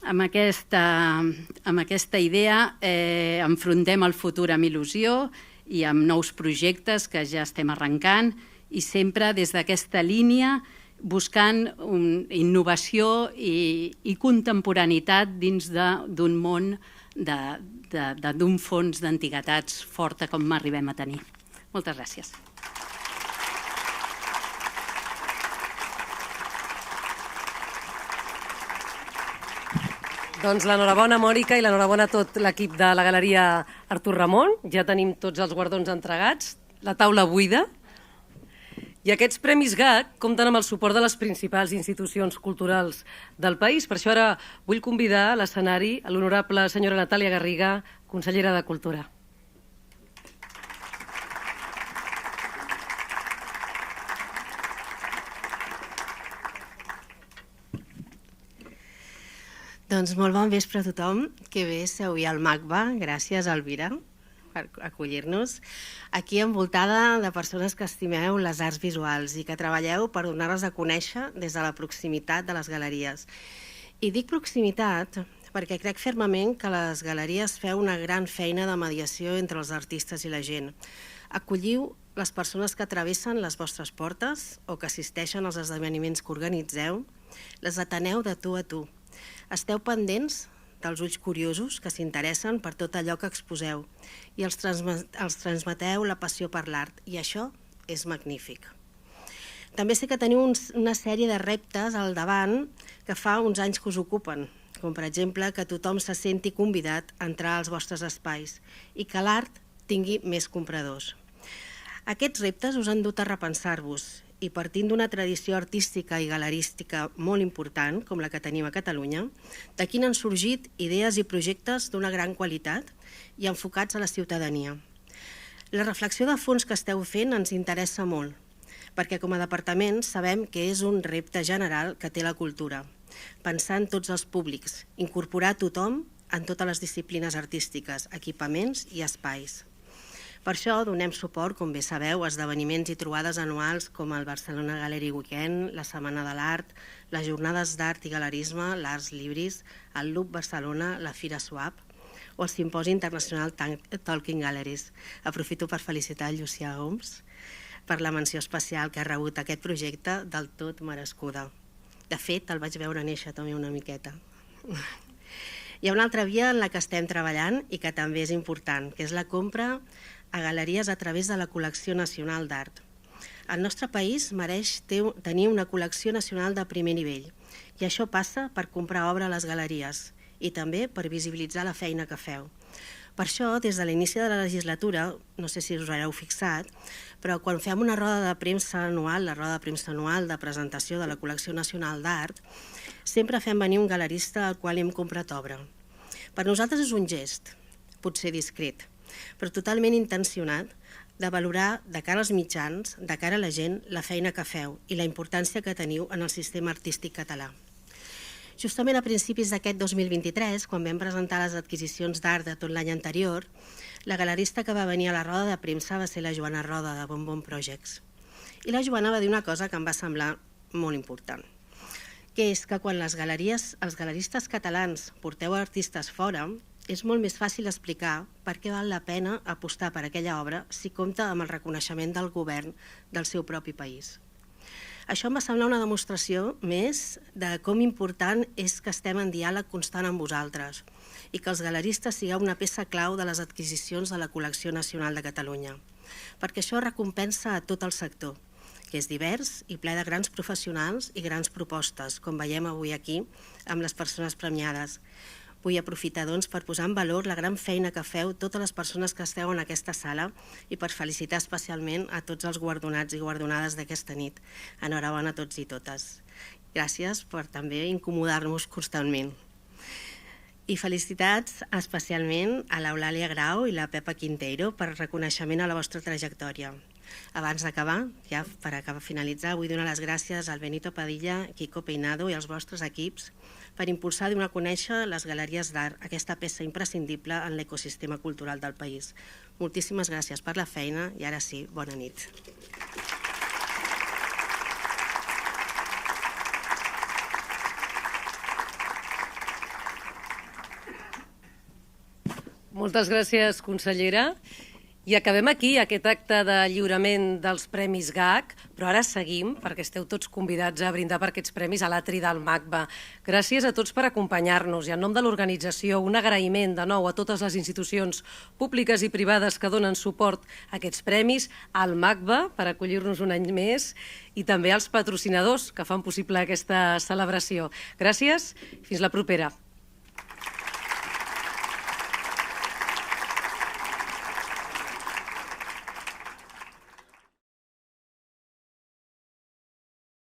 Amb aquesta idea enfrontem el futur amb il·lusió i amb nous projectes que ja estem arrencant, i sempre des d'aquesta línia buscant innovació i contemporaneïtat dins d'un món d'un fons d'antiguitats forta com arribem a tenir. Moltes gràcies. Doncs l'enhorabona, Mònica, i l'enhorabona a tot l'equip de la Galeria Artur Ramon. Ja tenim tots els guardons entregats, la taula buida. I aquests Premis GAC compten amb el suport de les principals institucions culturals del país. Per això ara vull convidar a l'escenari a l'honorable senyora Natàlia Garriga, consellera de Cultura. Doncs molt bon vespre a tothom. Que bé ser avui al MACBA. Gràcies, Elvira, per acollir-nos. Aquí envoltada de persones que estimeu les arts visuals i que treballeu per donar-les a conèixer des de la proximitat de les galeries. I dic proximitat perquè crec fermament que les galeries feu una gran feina de mediació entre els artistes i la gent. Acolliu les persones que travessen les vostres portes o que assisteixen als esdeveniments que organitzeu, les ateneu de tu a tu. Esteu pendents dels ulls curiosos que s'interessen per tot allò que exposeu i els transmeteu la passió per l'art, i això és magnífic. També sé que teniu una sèrie de reptes al davant que fa uns anys que us ocupen, com per exemple que tothom se senti convidat a entrar als vostres espais i que l'art tingui més compradors. Aquests reptes us han dut a repensar-vos i, partint d'una tradició artística i galerística molt important, com la que tenim a Catalunya, d'aquí n'han sorgit idees i projectes d'una gran qualitat i enfocats a la ciutadania. La reflexió de fons que esteu fent ens interessa molt, perquè com a departament sabem que és un repte general que té la cultura, pensar en tots els públics, incorporar tothom en totes les disciplines artístiques, equipaments i espais. Per això donem suport, com bé sabeu, a esdeveniments i trobades anuals com el Barcelona Gallery Weekend, la Setmana de l'Art, les Jornades d'Art i Galerisme, l'Arts Libris, el Loop Barcelona, la Fira Swap o el Simposi Internacional Talking Galleries. Aprofito per felicitar el Llucià Homs. per la menció especial que ha rebut aquest projecte, del tot merescuda. De fet, el vaig veure néixer també una miqueta. Hi ha una altra via en la que estem treballant i que també és important, que és la compra a galeries a través de la col·lecció nacional d'art. El nostre país mereix tenir una col·lecció nacional de primer nivell i això passa per comprar obra a les galeries i també per visibilitzar la feina que feu. Per això, des de l'inici de la legislatura, no sé si us haureu fixat, però quan fem una roda de premsa anual, la roda de premsa anual de presentació de la col·lecció nacional d'art, sempre fem venir un galerista al qual hem comprat obra. Per nosaltres és un gest, potser discret, però totalment intencionat, de valorar de cara als mitjans, de cara a la gent, la feina que feu i la importància que teniu en el sistema artístic català. Justament a principis d'aquest 2023, quan vam presentar les adquisicions d'art de tot l'any anterior, la galerista que va venir a la roda de premsa va ser la Joana Roda, de Bon Bon Projects. I la Joana va dir una cosa que em va semblar molt important, que és que quan els galeristes catalans porteu artistes fora, és molt més fàcil explicar per què val la pena apostar per aquella obra si compta amb el reconeixement del govern del seu propi país. Això em va semblar una demostració més de com important és que estem en diàleg constant amb vosaltres i que els galeristes sigueu una peça clau de les adquisicions de la Col·lecció Nacional de Catalunya, perquè això recompensa a tot el sector, que és divers i ple de grans professionals i grans propostes, com veiem avui aquí amb les persones premiades. Vull aprofitar doncs per posar en valor la gran feina que feu totes les persones que esteu en aquesta sala i per felicitar especialment a tots els guardonats i guardonades d'aquesta nit. Enhorabona a tots i totes. Gràcies per també incomodar-nos constantment. I felicitats especialment a l'Eulàlia Grau i la Pepa Quinteiro per reconeixement a la vostra trajectòria. Abans d'acabar, ja per finalitzar, vull donar les gràcies al Benito Padilla, Kiko Peinado i als vostres equips per impulsar i donar a conèixer les galeries d'art, aquesta peça imprescindible en l'ecosistema cultural del país. Moltíssimes gràcies per la feina i ara sí, bona nit. Moltes gràcies, consellera. I acabem aquí aquest acte de lliurament dels Premis GAC, però ara seguim perquè esteu tots convidats a brindar per aquests premis a l'atri del MACBA. Gràcies a tots per acompanyar-nos i en nom de l'organització un agraïment de nou a totes les institucions públiques i privades que donen suport a aquests premis, al MACBA per acollir-nos un any més i també als patrocinadors que fan possible aquesta celebració. Gràcies, fins la propera.